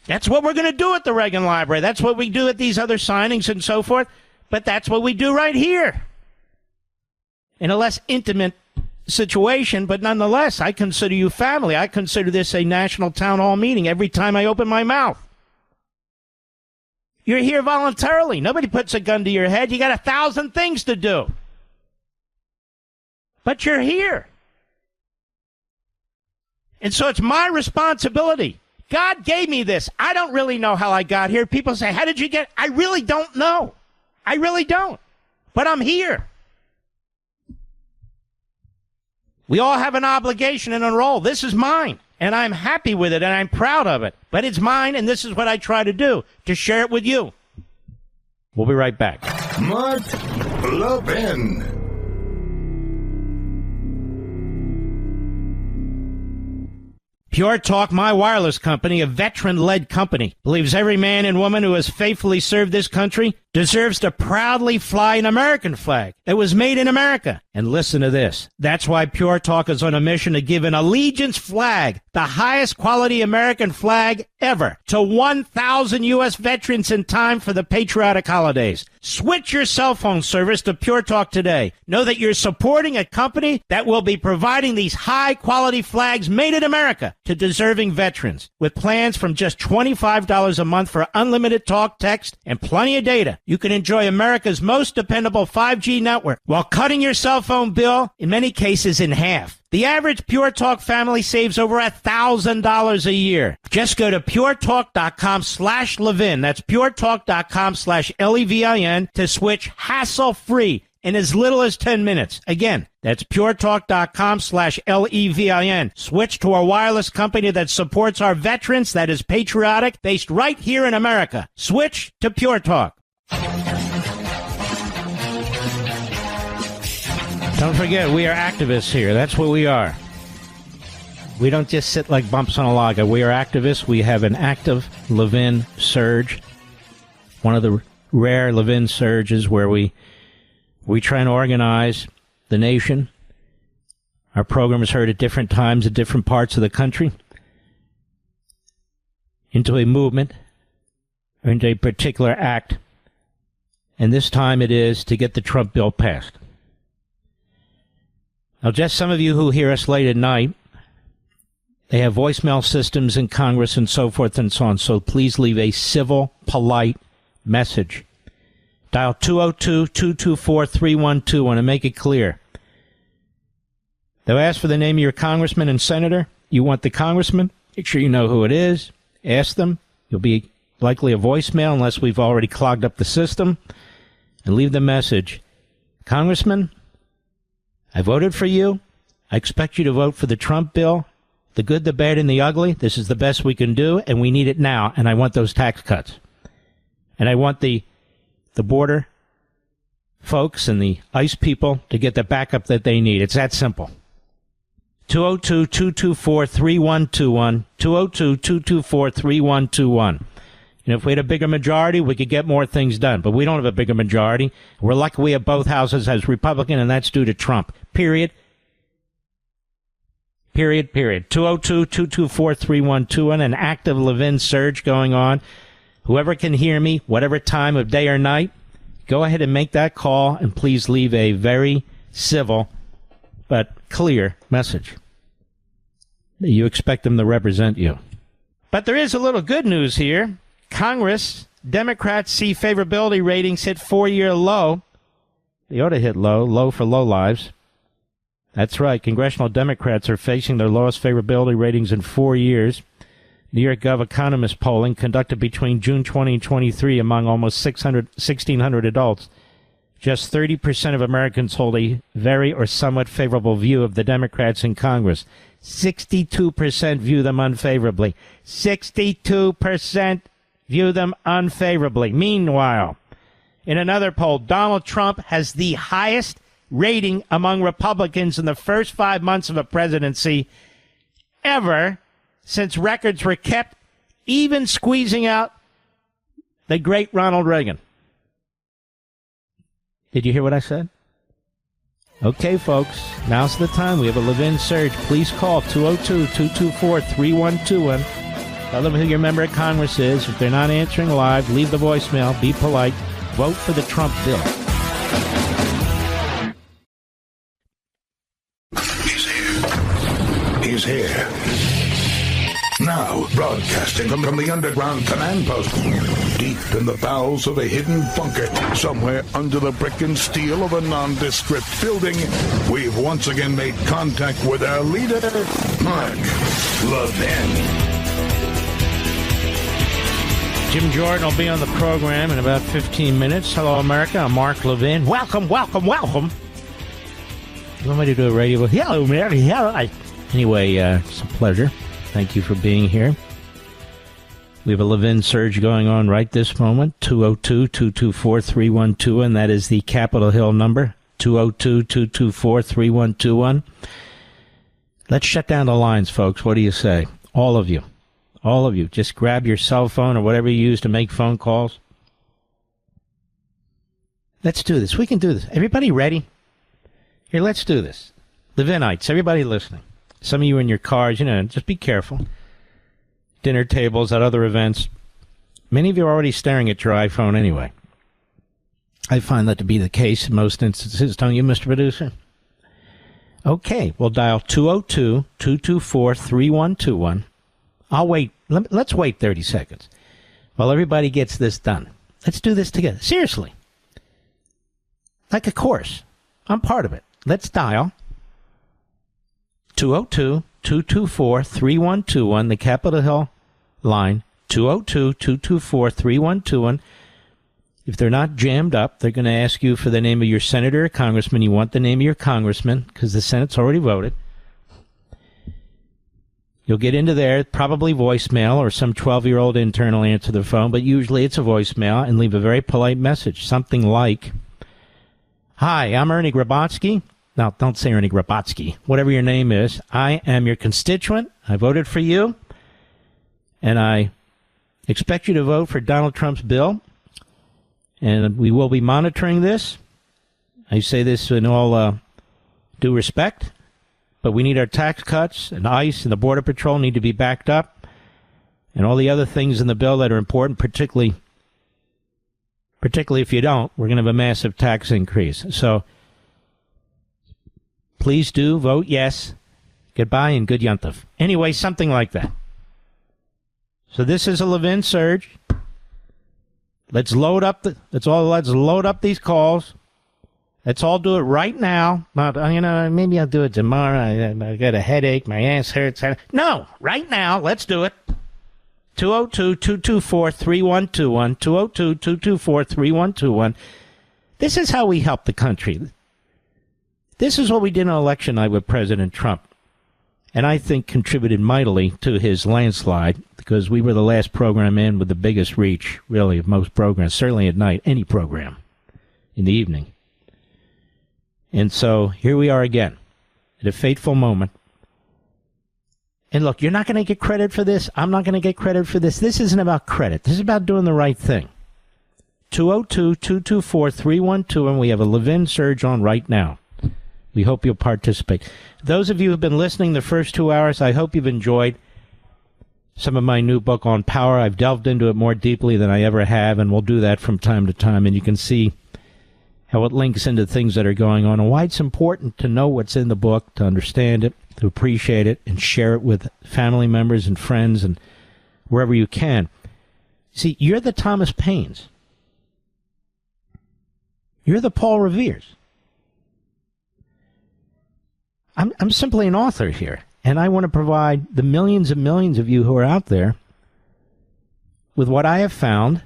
That's what we're going to do at the Reagan Library. That's what we do at these other signings and so forth. But that's what we do right here. In a less intimate situation, but nonetheless, I consider you family. I consider this a national town hall meeting every time I open my mouth. You're here voluntarily. Nobody puts a gun to your head. You got 1,000 things to do. But you're here. And so it's my responsibility. God gave me this. I don't really know how I got here. People say, how did you get? I really don't know. I really don't. But I'm here. We all have an obligation and a role. This is mine, and I'm happy with it, and I'm proud of it. But it's mine, and this is what I try to do, to share it with you. We'll be right back. Mark Levin. Pure Talk, my wireless company, a veteran-led company, believes every man and woman who has faithfully served this country deserves to proudly fly an American flag that was made in America. And listen to this. That's why Pure Talk is on a mission to give an allegiance flag, the highest quality American flag ever, to 1,000 U.S. veterans in time for the patriotic holidays. Switch your cell phone service to Pure Talk today. Know that you're supporting a company that will be providing these high-quality flags made in America to deserving veterans. With plans from just $25 a month for unlimited talk, text, and plenty of data, you can enjoy America's most dependable 5G network while cutting your cell phone bill, in many cases, in half. The average Pure Talk family saves over $1,000 a year. Just go to puretalk.com/Levin. That's puretalk.com/Levin to switch hassle-free in as little as 10 minutes. Again, that's puretalk.com/Levin. Switch to a wireless company that supports our veterans, that is patriotic, based right here in America. Switch to Pure Talk. Don't forget, we are activists here. That's what we are. We don't just sit like bumps on a log. We are activists. We have an active Levin surge. One of the rare Levin surges where we try and organize the nation. Our program is heard at different times at different parts of the country into a movement, or into a particular act. And this time it is to get the Trump bill passed. Now, just some of you who hear us late at night, they have voicemail systems in Congress and so forth and so on, so please leave a civil, polite message. Dial 202-224-3121 and make it clear. They'll ask for the name of your congressman and senator. You want the congressman? Make sure you know who it is. Ask them. You'll be likely a voicemail unless we've already clogged up the system. And leave the message. Congressman, I voted for you. I expect you to vote for the Trump bill. The good, the bad, and the ugly. This is the best we can do, and we need it now. And I want those tax cuts. And I want the border folks and the ICE people to get the backup that they need. It's that simple. 202-224-3121. 202-224-3121. And if we had a bigger majority, we could get more things done. But we don't have a bigger majority. We're lucky we have both houses as Republican, and that's due to Trump. Period. Period, period. 202-224-3121. An active Levin surge going on. Whoever can hear me, whatever time of day or night, go ahead and make that call, and please leave a very civil but clear message. You expect them to represent you. But there is a little good news here. Congress, Democrats see favorability ratings hit 4-year low. They ought to hit low for low lives. That's right. Congressional Democrats are facing their lowest favorability ratings in 4 years. New York Gov Economist polling conducted between June 20 and 23 among almost 1,600 adults. Just 30% of Americans hold a very or somewhat favorable view of the Democrats in Congress. 62% view them unfavorably. 62% view them unfavorably. Meanwhile, in another poll, Donald Trump has the highest rating among Republicans in the first 5 months of a presidency ever since records were kept, even squeezing out the great Ronald Reagan. Did you hear what I said? Okay, folks, now's the time. We have a Levin surge. Please call 202-224-3121. Tell them who your member of Congress is. If they're not answering live, leave the voicemail. Be polite. Vote for the Trump bill. He's here. Now, broadcasting from the underground command post, deep in the bowels of a hidden bunker, somewhere under the brick and steel of a nondescript building, we've once again made contact with our leader, Mark Levin. Jim Jordan will be on the program in about 15 minutes. Hello, America. I'm Mark Levin. Welcome, welcome, welcome. You want me to do a radio? Hello, Mary. Hello. Anyway, it's a pleasure. Thank you for being here. We have a Levin surge going on right this moment, 202-224-3121, and that is the Capitol Hill number, 202-224-3121. Let's shut down the lines, folks. What do you say? All of you. All of you. Just grab your cell phone or whatever you use to make phone calls. Let's do this. We can do this. Everybody ready? Here, let's do this. Levinites, everybody listening. Some of you in your cars, just be careful. Dinner tables, at other events. Many of you are already staring at your iPhone anyway. I find that to be the case in most instances, don't you, Mr. Producer? Okay, we'll dial 202-224-3121. I'll wait. Let's wait 30 seconds while everybody gets this done. Let's do this together. Seriously. Like a course. I'm part of it. Let's dial 202-224-3121, the Capitol Hill line, 202-224-3121. If they're not jammed up, they're going to ask you for the name of your senator or congressman. You want the name of your congressman because the Senate's already voted. You'll get into there, probably voicemail, or some 12-year-old intern will answer the phone, but usually it's a voicemail, and leave a very polite message, something like, "Hi, I'm Ernie Grabotsky." Now, don't say Ernie Grabotsky. Whatever your name is, I am your constituent. I voted for you, and I expect you to vote for Donald Trump's bill, and we will be monitoring this. I say this in all due respect, but we need our tax cuts, and ICE and the Border Patrol need to be backed up, and all the other things in the bill that are important, particularly if you don't, we're going to have a massive tax increase. So please do vote yes. Goodbye and good yuntov. Anyway, something like that. So this is a Levin surge. Let's load up let's load up these calls. Let's all do it right now. Maybe I'll do it tomorrow. I got a headache. My ass hurts. No, right now. Let's do it. 202-224-3121. 202-224-3121. This is how we help the country. This is what we did on election night with President Trump, and I think contributed mightily to his landslide, because we were the last program in with the biggest reach, really, of most programs, certainly at night, any program in the evening. And so here we are again, at a fateful moment. And look, you're not going to get credit for this. I'm not going to get credit for this. This isn't about credit. This is about doing the right thing. 202-224-3121, and we have a Levin surge on right now. We hope you'll participate. Those of you who have been listening the first 2 hours, I hope you've enjoyed some of my new book on power. I've delved into it more deeply than I ever have, and we'll do that from time to time. And you can see how it links into things that are going on and why it's important to know what's in the book, to understand it, to appreciate it, and share it with family members and friends and wherever you can. See, you're the Thomas Paines. You're the Paul Reveres. I'm simply an author here, and I want to provide the millions and millions of you who are out there with what I have found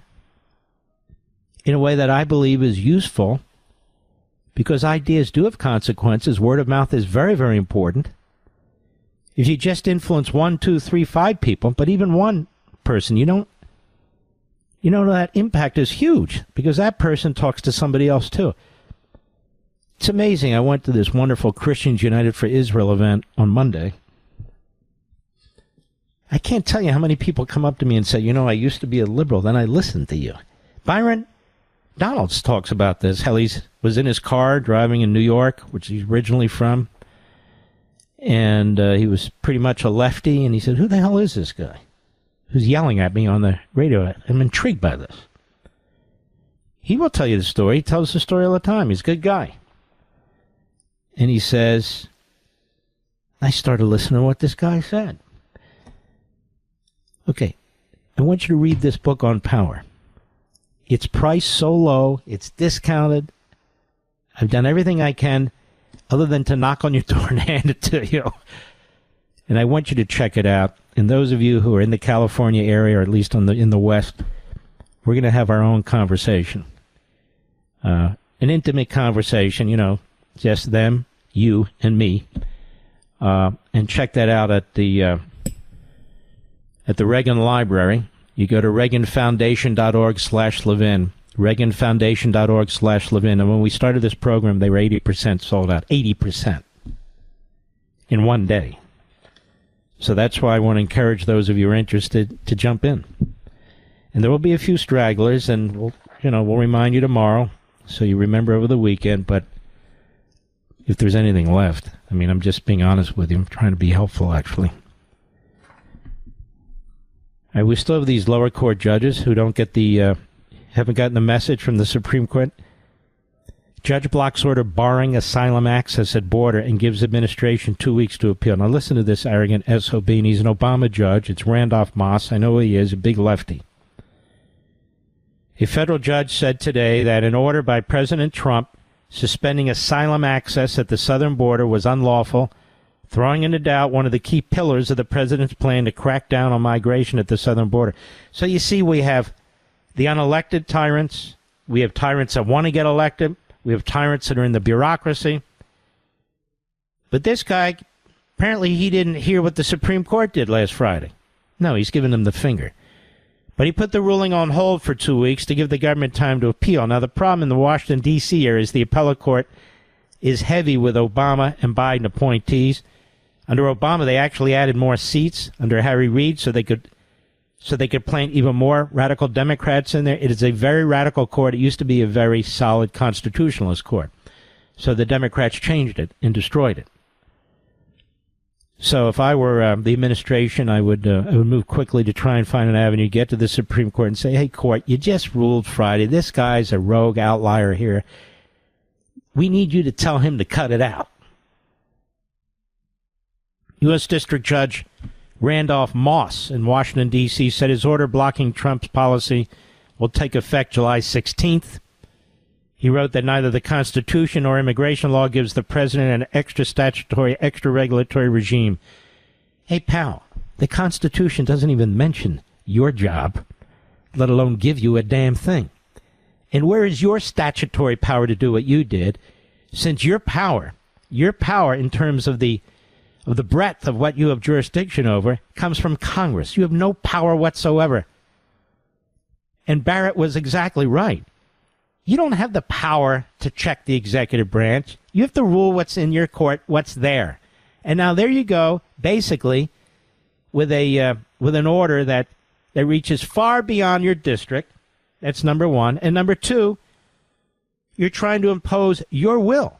in a way that I believe is useful, because ideas do have consequences. Word of mouth is very, very important. If you just influence 1, 2, 3, 5 people, but even one person, that impact is huge, because that person talks to somebody else too. It's amazing. I went to this wonderful Christians United for Israel event on Monday. I can't tell you how many people come up to me and say, I used to be a liberal, then I listened to you. Byron Donalds talks about this, how he was in his car driving in New York, which he's originally from, and he was pretty much a lefty, and he said, who the hell is this guy who's yelling at me on the radio? I'm intrigued by this. He will tell you the story. He tells the story all the time. He's a good guy. And he says, I started listening to what this guy said. Okay, I want you to read this book on power. It's priced so low, it's discounted. I've done everything I can other than to knock on your door and hand it to you. And I want you to check it out. And those of you who are in the California area, or at least in the West, we're going to have our own conversation. An intimate conversation, just them you and me. And check that out at the Reagan Library. You go to reaganfoundation.org/Levin. reaganfoundation.org/Levin. And when we started this program, they were 80% sold out. 80% in one day. So that's why I want to encourage those of you who are interested to jump in. And there will be a few stragglers, and we'll remind you tomorrow so you remember over the weekend. But if there's anything left, I mean, I'm just being honest with you. I'm trying to be helpful, actually. We still have these lower court judges who don't get haven't gotten the message from the Supreme Court. Judge blocks order barring asylum access at border and gives administration 2 weeks to appeal. Now listen to this arrogant SOB, and he's an Obama judge. It's Randolph Moss. I know who he is, a big lefty. A federal judge said today that an order by President Trump suspending asylum access at the southern border was unlawful, throwing into doubt one of the key pillars of the president's plan to crack down on migration at the southern border. So you see, we have the unelected tyrants. We have tyrants that want to get elected. We have tyrants that are in the bureaucracy. But this guy, apparently he didn't hear what the Supreme Court did last Friday. No, he's giving them the finger. But he put the ruling on hold for 2 weeks to give the government time to appeal. Now, the problem in the Washington, D.C. area is the appellate court is heavy with Obama and Biden appointees. Under Obama, they actually added more seats under Harry Reid so they could plant even more radical Democrats in there. It is a very radical court. It used to be a very solid constitutionalist court. So the Democrats changed it and destroyed it. So if I were the administration, I would move quickly to try and find an avenue, get to the Supreme Court and say, hey, court, you just ruled Friday. This guy's a rogue outlier here. We need you to tell him to cut it out. U.S. District Judge Randolph Moss in Washington, D.C. said his order blocking Trump's policy will take effect July 16th. He wrote that neither the Constitution nor immigration law gives the president an extra statutory, extra regulatory regime. Hey, pal, the Constitution doesn't even mention your job, let alone give you a damn thing. And where is your statutory power to do what you did, since your power in terms of the breadth of what you have jurisdiction over comes from Congress. You have no power whatsoever. And Barrett was exactly right. You don't have the power to check the executive branch. You have to rule what's in your court, what's there. And now there you go, basically, with an order that reaches far beyond your district. That's number one. And number two, you're trying to impose your will.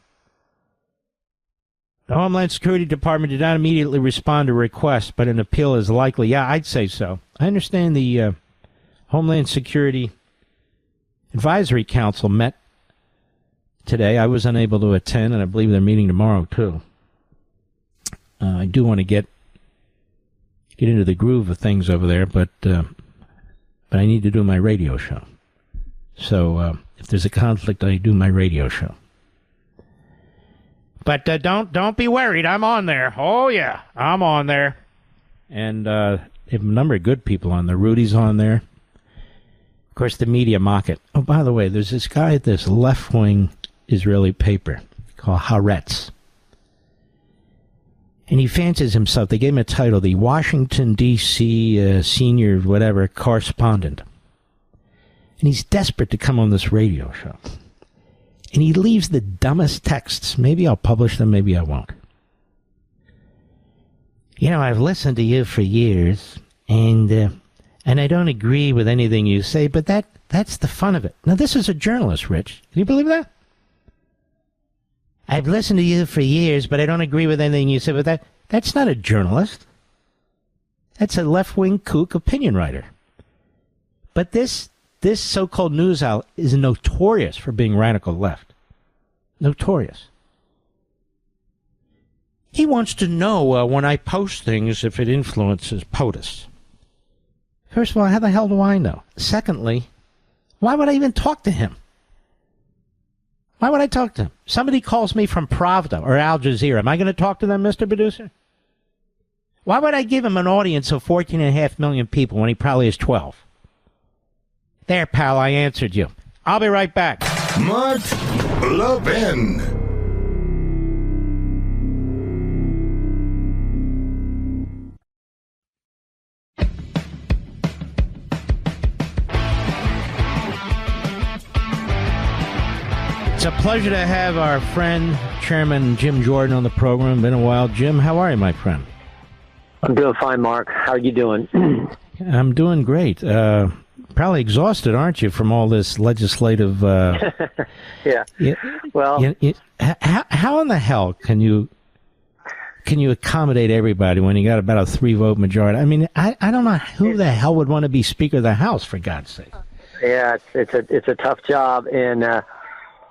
The Homeland Security Department did not immediately respond to requests, but an appeal is likely. Yeah, I'd say so. I understand the Homeland Security Advisory Council met today. I was unable to attend, and I believe they're meeting tomorrow, too. I do want to get into the groove of things over there, but I need to do my radio show. So if there's a conflict, I do my radio show. But don't be worried. I'm on there. Oh, yeah, I'm on there. And they have a number of good people on there. Rudy's on there. Of course, the media mock it. Oh, by the way, there's this guy at this left-wing Israeli paper called Haaretz. And he fancies himself, they gave him a title, the Washington, D.C. senior whatever correspondent. And he's desperate to come on this radio show. And he leaves the dumbest texts. Maybe I'll publish them, maybe I won't. You know, I've listened to you for years, and I don't agree with anything you say, but that's the fun of it. Now, this is a journalist, Rich. Can you believe that? I've listened to you for years, but I don't agree with anything you say, but that's not a journalist. That's a left-wing kook opinion writer. But this so-called news outlet is notorious for being radical left. Notorious. He wants to know when I post things if it influences POTUS. First of all, how the hell do I know? Secondly, why would I even talk to him? Why would I talk to him? Somebody calls me from Pravda or Al Jazeera. Am I going to talk to them, Mr. Producer? Why would I give him an audience of 14.5 million people when he probably has 12? There, pal, I answered you. I'll be right back. Mark Levin. It's a pleasure to have our friend, Chairman Jim Jordan, on the program. Been a while. Jim, how are you, my friend? I'm doing fine, Mark. How are you doing? I'm doing great. Probably exhausted, aren't you, from all this legislative... Yeah. Well... How in the hell can you accommodate everybody when you got about a 3-vote majority? I mean, I don't know who the hell would want to be Speaker of the House, for God's sake. Yeah, it's a tough job, and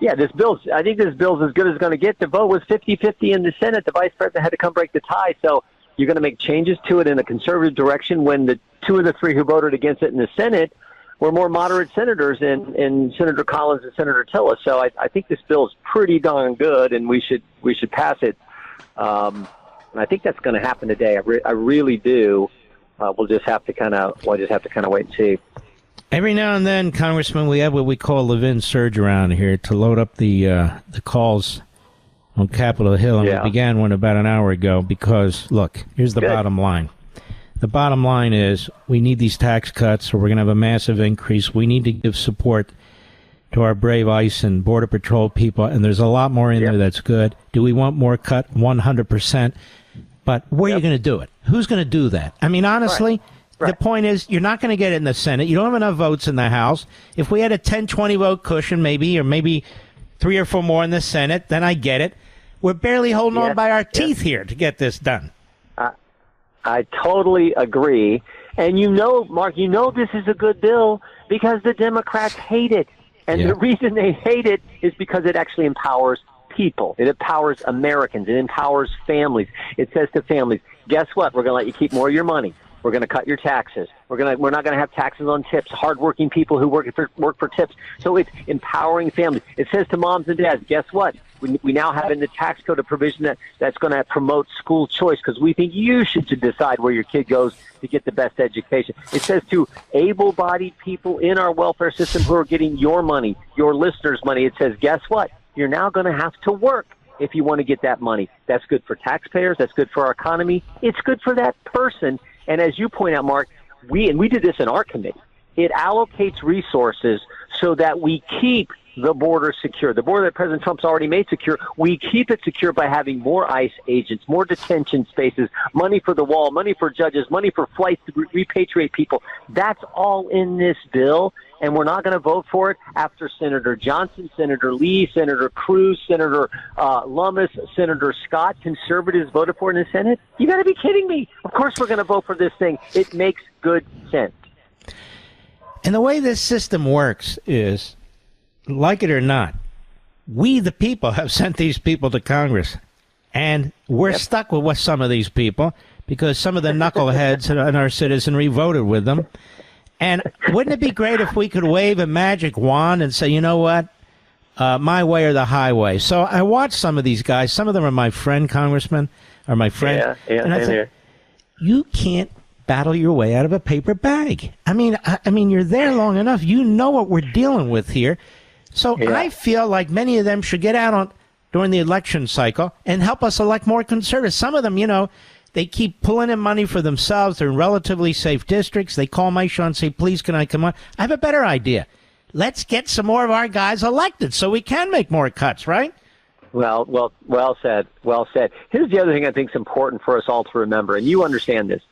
I think this bill's as good as it's going to get. The vote was 50-50 in the Senate. The Vice President had to come break the tie, so you're going to make changes to it in a conservative direction when the 2 of the 3 who voted against it in the Senate were more moderate senators in Senator Collins and Senator Tillis. So I think this bill is pretty darn good, and we should pass it. And I think that's going to happen today. I really do. We'll just have to kind of wait and see. Every now and then, Congressman, we have what we call Levin surge around here to load up the calls on Capitol Hill, and we began one about an hour ago because, look, here's the bottom line. The bottom line is we need these tax cuts, or we're going to have a massive increase. We need to give support to our brave ICE and Border Patrol people, and there's a lot more in there that's good. Do we want more cut? 100%. But where are you going to do it? Who's going to do that? I mean, honestly... Right. The point is, you're not going to get it in the Senate. You don't have enough votes in the House. If we had a 10-20 vote cushion, maybe 3 or 4 more in the Senate, then I get it. We're barely holding on by our teeth here to get this done. I totally agree. And Mark, this is a good bill because the Democrats hate it. And the reason they hate it is because it actually empowers people. It empowers Americans. It empowers families. It says to families, guess what? We're going to let you keep more of your money. We're going to cut your taxes. We're not going to have taxes on tips. Hardworking people who work for tips. So it's empowering families. It says to moms and dads, guess what? We now have in the tax code a provision that's going to promote school choice because we think you should decide where your kid goes to get the best education. It says to able-bodied people in our welfare system who are getting your money, your listeners' money. It says, guess what? You're now going to have to work if you want to get that money. That's good for taxpayers. That's good for our economy. It's good for that person. And as you point out, Mark, we did this in our committee. It allocates resources so that we keep the border secure. The border that President Trump's already made secure, we keep it secure by having more ICE agents, more detention spaces, money for the wall, money for judges, money for flights to repatriate people. That's all in this bill, and we're not going to vote for it after Senator Johnson, Senator Lee, Senator Cruz, Senator Lummis, Senator Scott, conservatives voted for it in the Senate? You got to be kidding me. Of course we're going to vote for this thing. It makes good sense. And the way this system works is, like it or not, we, the people, have sent these people to Congress. And we're stuck with some of these people because some of the knuckleheads in our citizenry voted with them. And wouldn't it be great if we could wave a magic wand and say, you know what, my way or the highway? So I watched some of these guys. Some of them are my friend, Congressman, or my friend. And I said, you can't battle your way out of a paper bag. I mean, you're there long enough. You know what we're dealing with here. So I feel like many of them should get out during the election cycle and help us elect more conservatives. Some of them, they keep pulling in money for themselves. They're in relatively safe districts. They call my show and say, please, can I come on? I have a better idea. Let's get some more of our guys elected so we can make more cuts, right? Well said. Well said. Here's the other thing I think is important for us all to remember, and you understand this.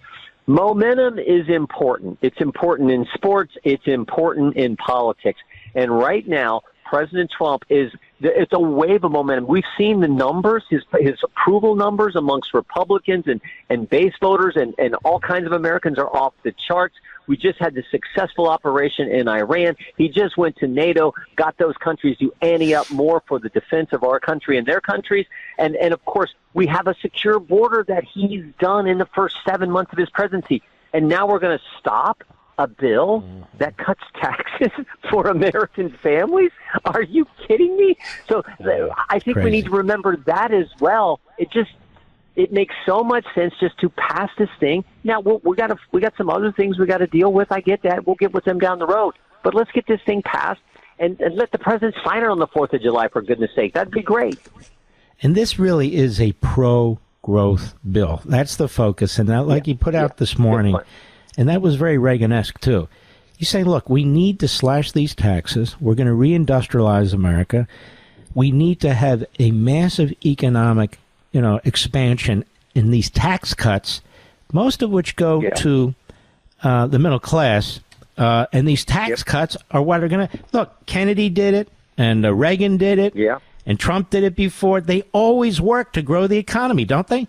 Momentum is important. It's important in sports. It's important in politics. And right now, President Trump it's a wave of momentum. We've seen the numbers, his approval numbers amongst Republicans and base voters and all kinds of Americans are off the charts. We just had the successful operation in Iran. He just went to NATO, got those countries to ante up more for the defense of our country and their countries. And of course, we have a secure border that he's done in the first 7 months of his presidency. And now we're going to stop a bill that cuts taxes for American families? Are you kidding me? So I think we need to remember that as well. It makes so much sense just to pass this thing. Now we got some other things we got to deal with. I get that. We'll get with them down the road. But let's get this thing passed and let the president sign it on the 4th of July, for goodness sake. That'd be great. And this really is a pro-growth bill. That's the focus. And that, like you put out this morning, and that was very Reagan-esque, too. You say, look, we need to slash these taxes. We're going to reindustrialize America. we need to have a massive economic, expansion in these tax cuts, most of which go to the middle class. And these tax cuts are what are going to look. Kennedy did it, and Reagan did it, and Trump did it before. They always work to grow the economy, don't they?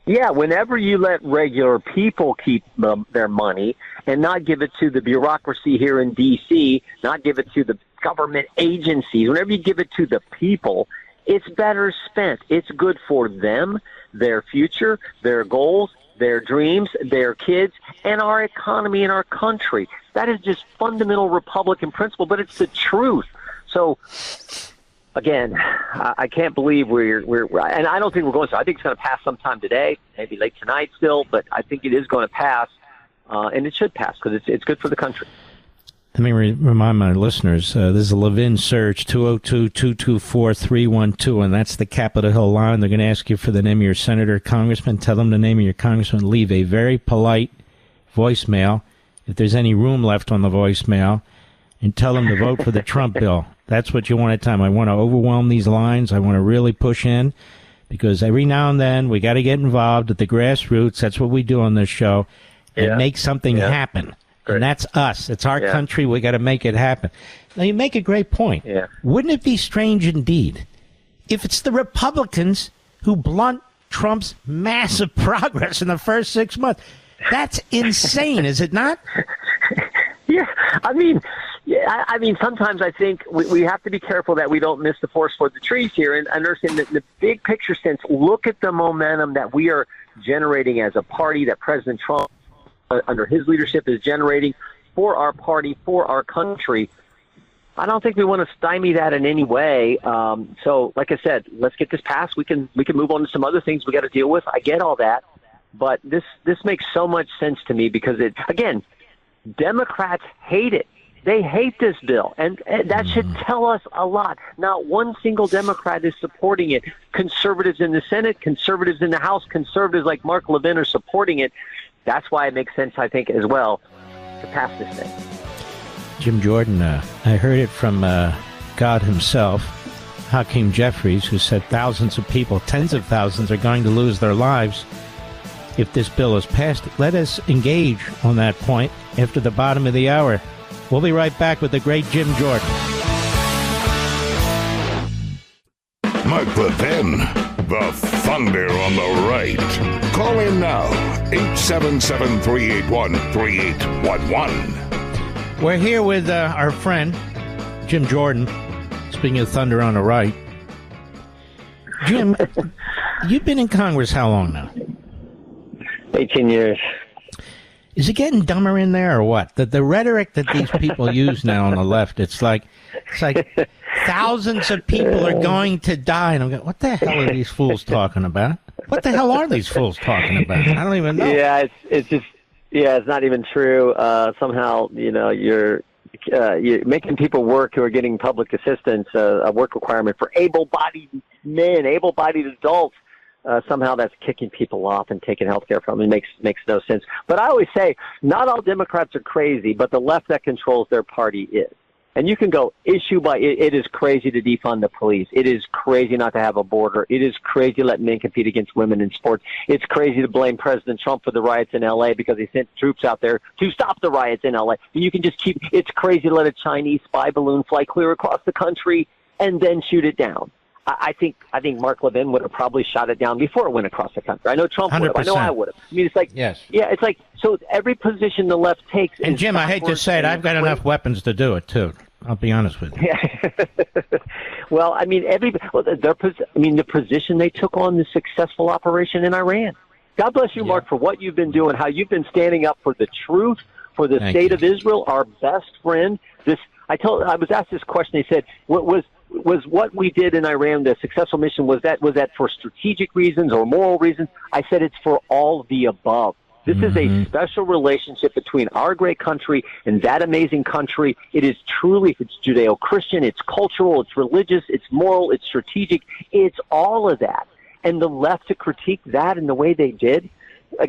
Yeah, whenever you let regular people keep their money and not give it to the bureaucracy here in D.C., not give it to the government agencies, whenever you give it to the people, it's better spent. It's good for them, their future, their goals, their dreams, their kids, and our economy and our country. That is just fundamental Republican principle, but it's the truth. So, again, I can't believe we're and I don't think we're going to. I think it's going to pass sometime today, maybe late tonight still, but I think it is going to pass, and it should pass because it's good for the country. Let me remind my listeners, this is a Levin search, 202-224-312, and that's the Capitol Hill line. They're going to ask you for the name of your senator, congressman. Tell them the name of your congressman. Leave a very polite voicemail, if there's any room left on the voicemail, and tell them to vote for the Trump bill. That's what you want at time. I want to overwhelm these lines. I want to really push in, because every now and then we got to get involved at the grassroots. That's what we do on this show, and make something happen. Great. And that's us. It's our country. We got to make it happen. Now, you make a great point. Yeah. Wouldn't it be strange indeed if it's the Republicans who blunt Trump's massive progress in the first 6 months? That's insane, is it not? Yeah. I mean, sometimes I think we have to be careful that we don't miss the forest for the trees here and understand that in the big picture sense, look at the momentum that we are generating as a party, that President Trump under his leadership is generating for our party, for our country. I don't think we want to stymie that in any way. So, like I said, let's get this passed. We can move on to some other things we got to deal with. I get all that, but this makes so much sense to me because Democrats hate it. They hate this bill, and that should tell us a lot. Not one single Democrat is supporting it. Conservatives in the Senate, conservatives in the House, conservatives like Mark Levin are supporting it. That's why it makes sense, I think, as well, to pass this thing. Jim Jordan, I heard it from God himself, Hakeem Jeffries, who said thousands of people, tens of thousands, are going to lose their lives if this bill is passed. Let us engage on that point after the bottom of the hour. We'll be right back with the great Jim Jordan. Mark Levin, the thunder on the right. Call in now, 877-381-3811. We're here with our friend, Jim Jordan, speaking of thunder on the right. Jim, you've been in Congress how long now? 18 years. Is it getting dumber in there or what? The rhetoric that these people use now on the left, it's like thousands of people are going to die. And I'm going, what the hell are these fools talking about? What the hell are these fools talking about? I don't even know. Yeah, it's not even true. Somehow, you're making people work who are getting public assistance, a work requirement for able-bodied men, able-bodied adults. Somehow that's kicking people off and taking health care from them. It makes no sense. But I always say, not all Democrats are crazy, but the left that controls their party is. And you can go issue by it is crazy to defund the police. It is crazy not to have a border. It is crazy to let men compete against women in sports. It's crazy to blame President Trump for the riots in L.A. because he sent troops out there to stop the riots in L.A. And you can just it's crazy to let a Chinese spy balloon fly clear across the country and then shoot it down. I think Mark Levin would have probably shot it down before it went across the country. I know Trump would have. I know I would have. I mean, it's like, yes. Yeah, it's like, so every position the left takes. And Jim, I hate to say it, I've got enough weapons to do it too. I'll be honest with you. Yeah. Well, I mean, the position they took on the successful operation in Iran. God bless you, Mark, for what you've been doing, how you've been standing up for the truth, for the state of Israel, our best friend. I was asked this question. They said, was what we did in Iran, the successful mission, was that for strategic reasons or moral reasons? I said it's for all of the above. This is a special relationship between our great country and that amazing country. It is truly, it's Judeo-Christian, it's cultural, it's religious, it's moral, it's strategic. It's all of that. And the left to critique that in the way they did,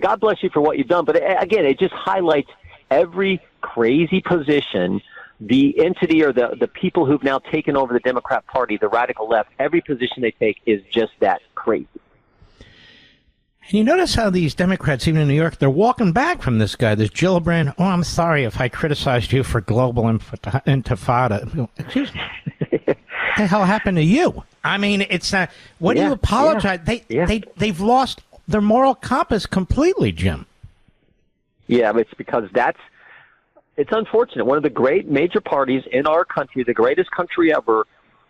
God bless you for what you've done. But again, it just highlights every crazy position the entity or the people who've now taken over the Democrat Party, the radical left, every position they take is just that crazy. And you notice how these Democrats, even in New York, they're walking back from this guy, this Gillibrand. Oh, I'm sorry if I criticized you for global intifada. Excuse me. What the hell happened to you? I mean, it's not. What do you apologize? They've lost their moral compass completely, Jim. Yeah, but it's because it's unfortunate. One of the great major parties in our country, the greatest country ever,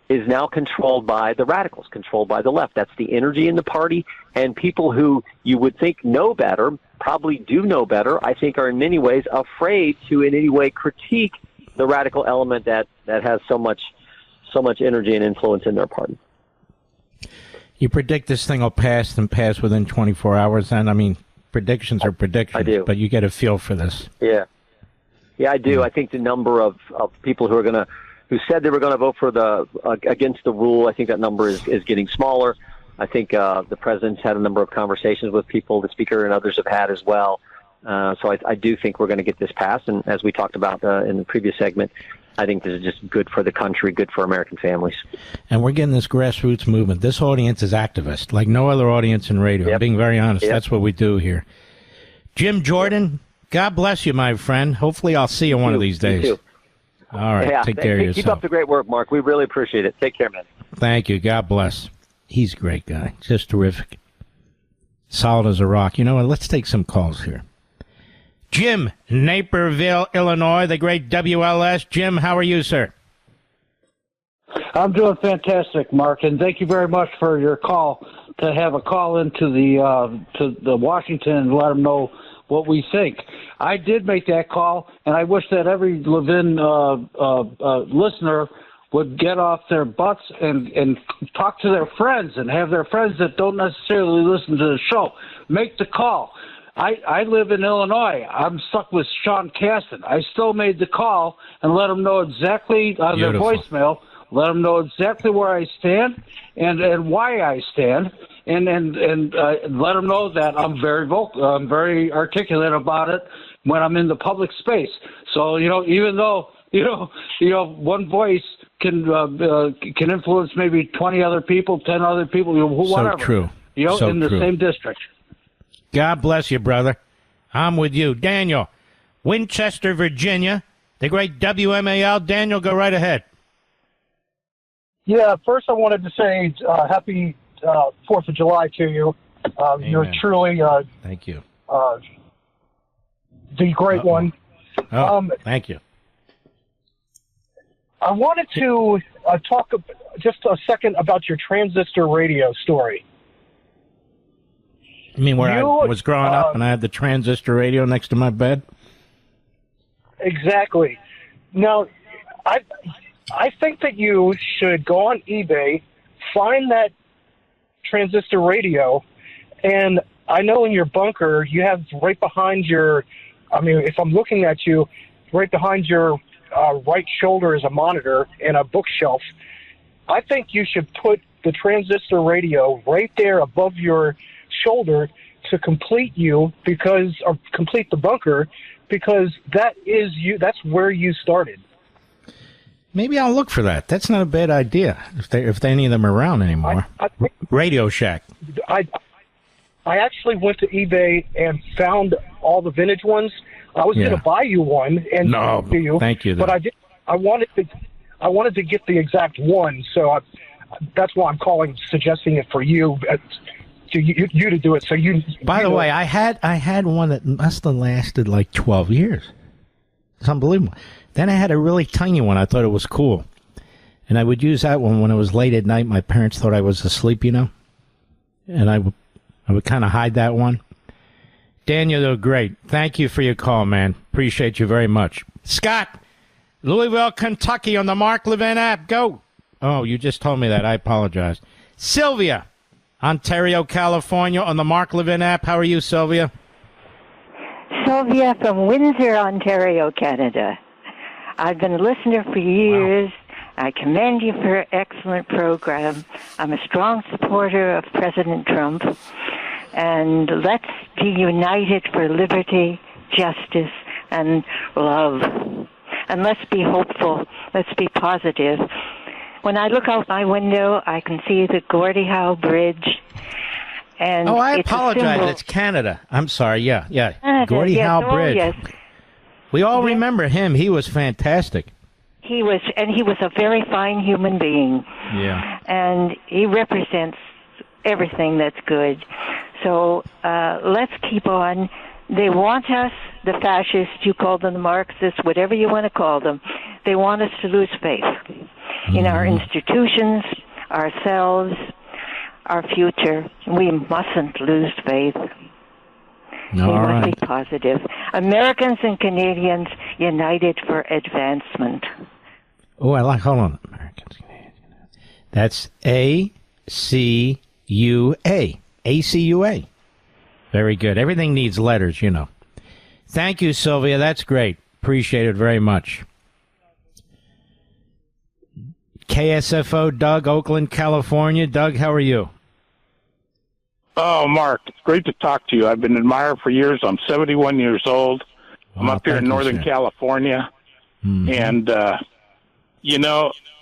is now controlled by the radicals, controlled by the left. That's the energy in the party, and people who you would think know better, probably do know better, I think are in many ways afraid to in any way critique the radical element that has so much energy and influence in their party. You predict this thing will pass and pass within 24 hours, and I mean, predictions are predictions. I do. But you get a feel for this. Yeah, I do. I think the number of people who said they were going to vote for against the rule, I think that number is getting smaller. I think the president's had a number of conversations with people, the speaker and others have had as well. So I do think we're going to get this passed. And as we talked about in the previous segment, I think this is just good for the country, good for American families. And we're getting this grassroots movement. This audience is activist, like no other audience in radio. I'm being very honest. That's what we do here. Jim Jordan, God bless you, my friend. Hopefully I'll see you one of these days. You too. All right, take care of yourself. Keep up the great work, Mark. We really appreciate it. Take care, man. Thank you. God bless. He's a great guy. Just terrific. Solid as a rock. You know what? Let's take some calls here. Jim, Naperville, Illinois, the great WLS. Jim, how are you, sir? I'm doing fantastic, Mark, and thank you very much for your call, to have a call into the Washington and let them know what we think. I did make that call, and I wish that every Levin listener would get off their butts and talk to their friends and have their friends that don't necessarily listen to the show make the call. I live in Illinois. I'm stuck with Sean Caston. I still made the call and let them know exactly on their voicemail, let them know exactly where I stand and why I stand, and let them know that I'm very vocal, I'm very articulate about it when I'm in the public space. So, even though, one voice can influence maybe 20 other people, 10 other people, whatever. So true. In the same district. God bless you, brother. I'm with you. Daniel, Winchester, Virginia, the great WMAL. Daniel, go right ahead. Yeah, first I wanted to say happy 4th of July to you. You're truly thank you. The great one. Thank you. I wanted to talk just a second about your transistor radio story. You mean where I was growing up and I had the transistor radio next to my bed? Exactly. Now, I think that you should go on eBay, find that transistor radio, and I know in your bunker you have right behind if I'm looking at you, right behind your right shoulder is a monitor and a bookshelf. I think you should put the transistor radio right there above your shoulder to complete the bunker, because that is you. That's where you started. Maybe I'll look for that. That's not a bad idea. If any of them are around anymore. Radio Shack. I actually went to eBay and found all the vintage ones. I was going to buy you one and send it to you. Thank you. But I wanted to get the exact one, so that's why I'm calling, suggesting it for you. You to do it. So you. By the way, I had one that must have lasted like 12 years. It's unbelievable. Then I had a really tiny one. I thought it was cool, and I would use that one when it was late at night. My parents thought I was asleep, and I would kind of hide that one. Daniel, you're great. Thank you for your call, man. Appreciate you very much. Scott, Louisville, Kentucky, on the Mark Levin app. Go. Oh, you just told me that. I apologize. Sylvia, Ontario, California, on the Mark Levin app. How are you, Sylvia? Sylvia from Windsor, Ontario, Canada. I've been a listener for years. Wow. I commend you for an excellent program. I'm a strong supporter of President Trump. And let's be united for liberty, justice, and love. And let's be hopeful. Let's be positive. When I look out my window, I can see the Gordie Howe Bridge. And I apologize. It's Canada. I'm sorry. Yeah. Canada, Gordie yes. Howe Bridge. Yes. We all remember him. He was fantastic. He was a very fine human being. Yeah. And he represents everything that's good. So let's keep on. They want us, the fascists, you call them the Marxists, whatever you want to call them, they want us to lose faith in our institutions, ourselves, our future. We mustn't lose faith. We must be positive. Americans and Canadians united for advancement. Oh, hold on. Americans, Canadians. That's ACUA. ACUA. Very good. Everything needs letters, you know. Thank you, Sylvia. That's great. Appreciate it very much. KSFO, Doug, Oakland, California. Doug, how are you? Oh, Mark, it's great to talk to you. I've been an admirer for years. I'm 71 years old. I'm up here in Northern California. Mm-hmm. And,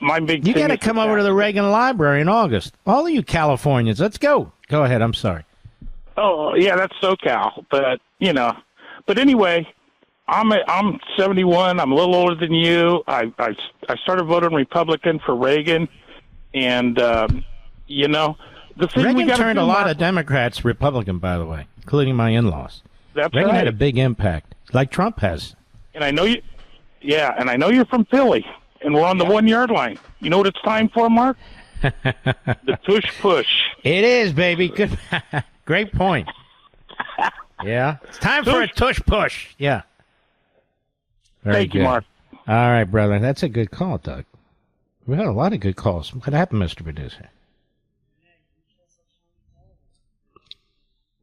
my big You thing got to is come over to the Reagan Library in August. All of you Californians, let's go. Go ahead. I'm sorry. Oh, yeah, that's SoCal. But, but anyway, I'm 71. I'm a little older than you. I started voting Republican for Reagan. And, the thing Reagan turned a lot of Democrats Republican, by the way, including my in-laws. That's Reagan right. had a big impact, like Trump has. And I know you, and I know you're from Philly, and we're on the 1 yard line. You know what it's time for, Mark? The tush push. It is, baby. Good, great point. Yeah, it's time for a tush push. Yeah. Very Thank you, good. Mark. All right, brother. That's a good call, Doug. We had a lot of good calls. What happened, Mr. Producer?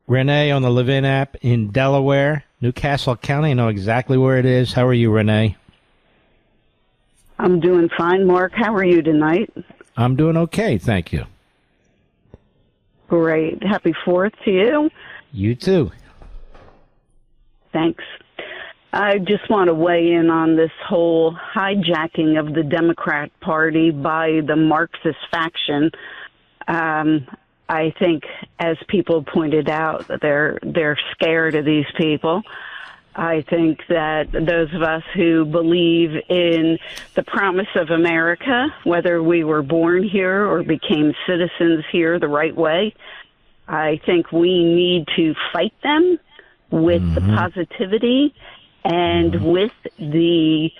Renee on the Levin app in Delaware, Newcastle County. I know exactly where it is. How are you, Renee? I'm doing fine, Mark. How are you tonight? I'm doing okay, thank you. Great. Happy 4th to you. You too. Thanks. I just want to weigh in on this whole hijacking of the Democrat Party by the Marxist faction. I think, as people pointed out, they're scared of these people. I think that those of us who believe in the promise of America, whether we were born here or became citizens here the right way, I think we need to fight them with the positivity and with the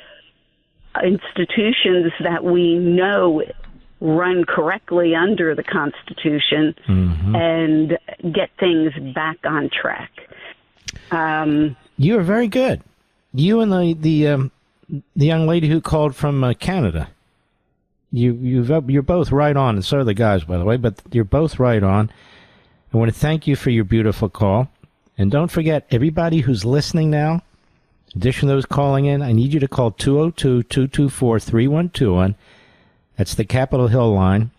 institutions that we know run correctly under the Constitution and get things back on track. You are very good. You and the young lady who called from Canada. You're both right on, and so are the guys, by the way. But you're both right on. I want to thank you for your beautiful call, and don't forget everybody who's listening now. In addition to those calling in, I need you to call 202-224-3121. That's the Capitol Hill line.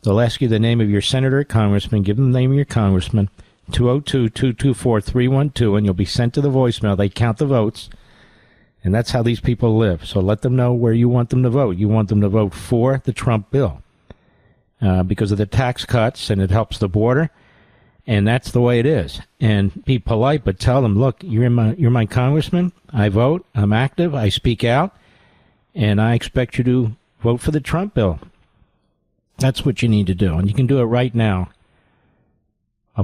They'll ask you the name of your senator or congressman. Give them the name of your congressman. 202-224-3121, and you'll be sent to the voicemail. They count the votes, and that's how these people live. So let them know where you want them to vote. You want them to vote for the Trump bill because of the tax cuts, and it helps the border, and that's the way it is. And be polite, but tell them, look, you're my congressman. I vote. I'm active. I speak out, and I expect you to vote for the Trump bill. That's what you need to do, and you can do it right now.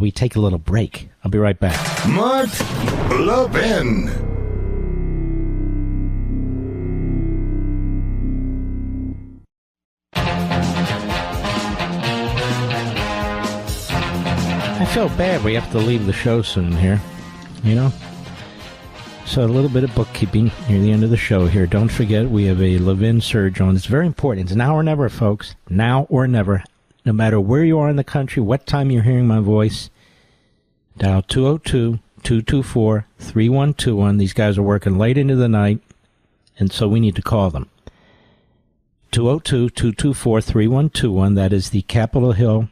We take a little break. I'll be right back. Mark Levin. I feel bad we have to leave the show soon here, So a little bit of bookkeeping near the end of the show here. Don't forget, we have a Levin surge on. It's very important. It's now or never, folks. Now or never. No matter where you are in the country, what time you're hearing my voice, dial 202-224-3121. These guys are working late into the night, and so we need to call them. 202-224-3121. That is the Capitol Hill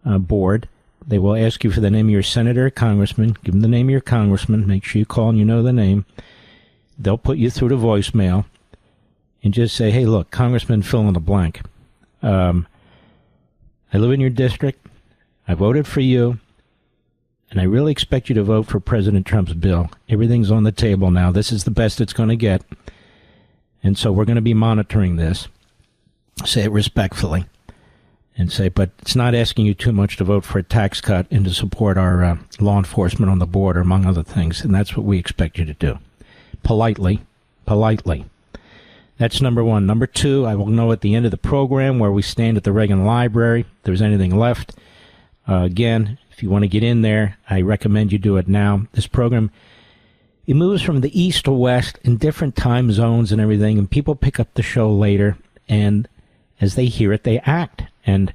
board. They will ask you for the name of your senator or congressman. Give them the name of your congressman. Make sure you call and you know the name. They'll put you through to voicemail. and just say, hey, look, Congressman fill in the blank. I live in your district. I voted for you. And I really expect you to vote for President Trump's bill. Everything's on the table now. This is the best it's going to get. And so we're going to be monitoring this. Say it respectfully. And say, but it's not asking you too much to vote for a tax cut and to support our law enforcement on the border, among other things. And that's what we expect you to do. Politely. That's number one. Number two, I will know at the end of the program where we stand at the Reagan Library, if there's anything left. Again, if you want to get in there, I recommend you do it now. This program, it moves from the east to west in different time zones and everything, and people pick up the show later, and as they hear it, they act. And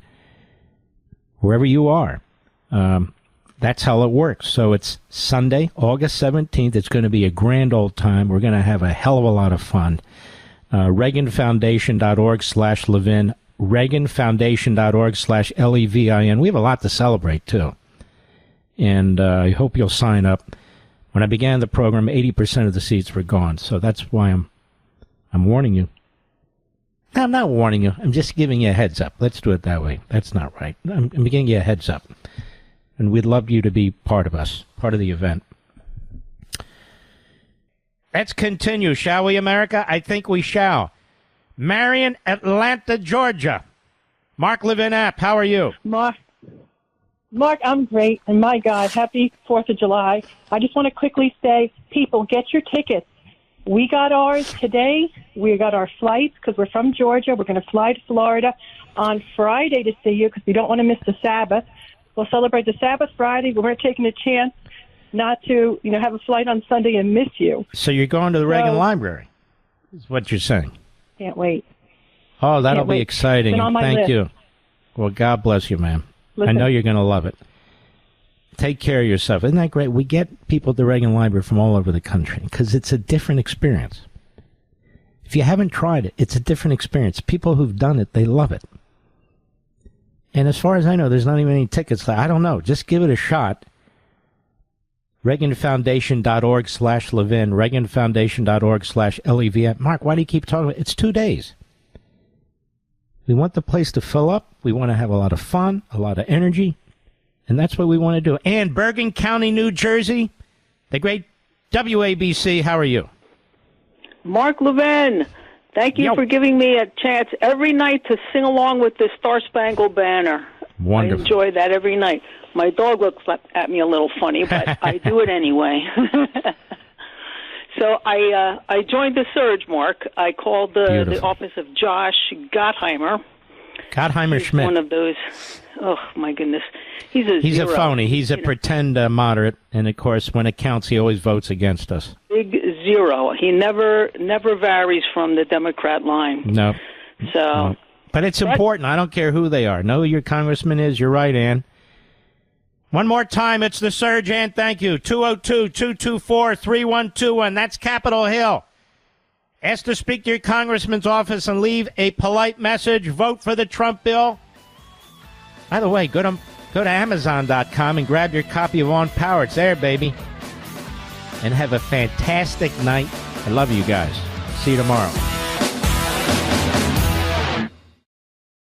wherever you are, that's how it works. So it's Sunday, August 17th. It's going to be a grand old time. We're going to have a hell of a lot of fun. ReaganFoundation.org/Levin, ReaganFoundation.org/LEVIN. We have a lot to celebrate, too. And I hope you'll sign up. When I began the program, 80% of the seats were gone. So that's why I'm warning you. No, I'm not warning you. I'm just giving you a heads up. Let's do it that way. That's not right. I'm giving you a heads up. And we'd love you to be part of us, part of the event. Let's continue, shall we, America? I think we shall. Marion, Atlanta, Georgia. Mark Levin App, how are you? Mark, I'm great. And my God, happy 4th of July. I just want to quickly say, people, get your tickets. We got ours today. We got our flights because we're from Georgia. We're going to fly to Florida on Friday to see you because we don't want to miss the Sabbath. We'll celebrate the Sabbath Friday. We're taking a chance not to, have a flight on Sunday and miss you. So you're going to the Reagan Library, is what you're saying. Can't wait. Oh, that'll be exciting. Thank list. you. Well, God bless you, ma'am. I know you're going to love it. Take care of yourself. Isn't that great? We get people at the Reagan Library from all over the country because it's a different experience. If you haven't tried it, it's a different experience. People who've done it, they love it. And as far as I know, there's not even any tickets. I don't know. Just give it a shot. ReaganFoundation.org/Levin, ReaganFoundation.org/LEVN. Mark, why do you keep talking about it? It's 2 days. We want the place to fill up. We want to have a lot of fun, a lot of energy. And that's what we want to do. And Bergen County, New Jersey, the great WABC, how are you? Mark Levin, thank you for giving me a chance every night to sing along with the Star Spangled Banner. Wonderful. I enjoy that every night. My dog looks at me a little funny, but I do it anyway. So I joined the surge, Mark. I called the office of Josh Gottheimer. Schmidt. One of those. Oh, my goodness. He's a phony. He's a pretend moderate. And, of course, when it counts, he always votes against us. Big zero. He never varies from the Democrat line. No. So. No. But it's important. I don't care who they are. Know who your congressman is. You're right, Ann. One more time, it's the surge, Ann. Thank you. 202-224-3121. That's Capitol Hill. Ask to speak to your congressman's office and leave a polite message. Vote for the Trump bill. By the way, go to Amazon.com and grab your copy of On Power. It's there, baby. And have a fantastic night. I love you guys. See you tomorrow.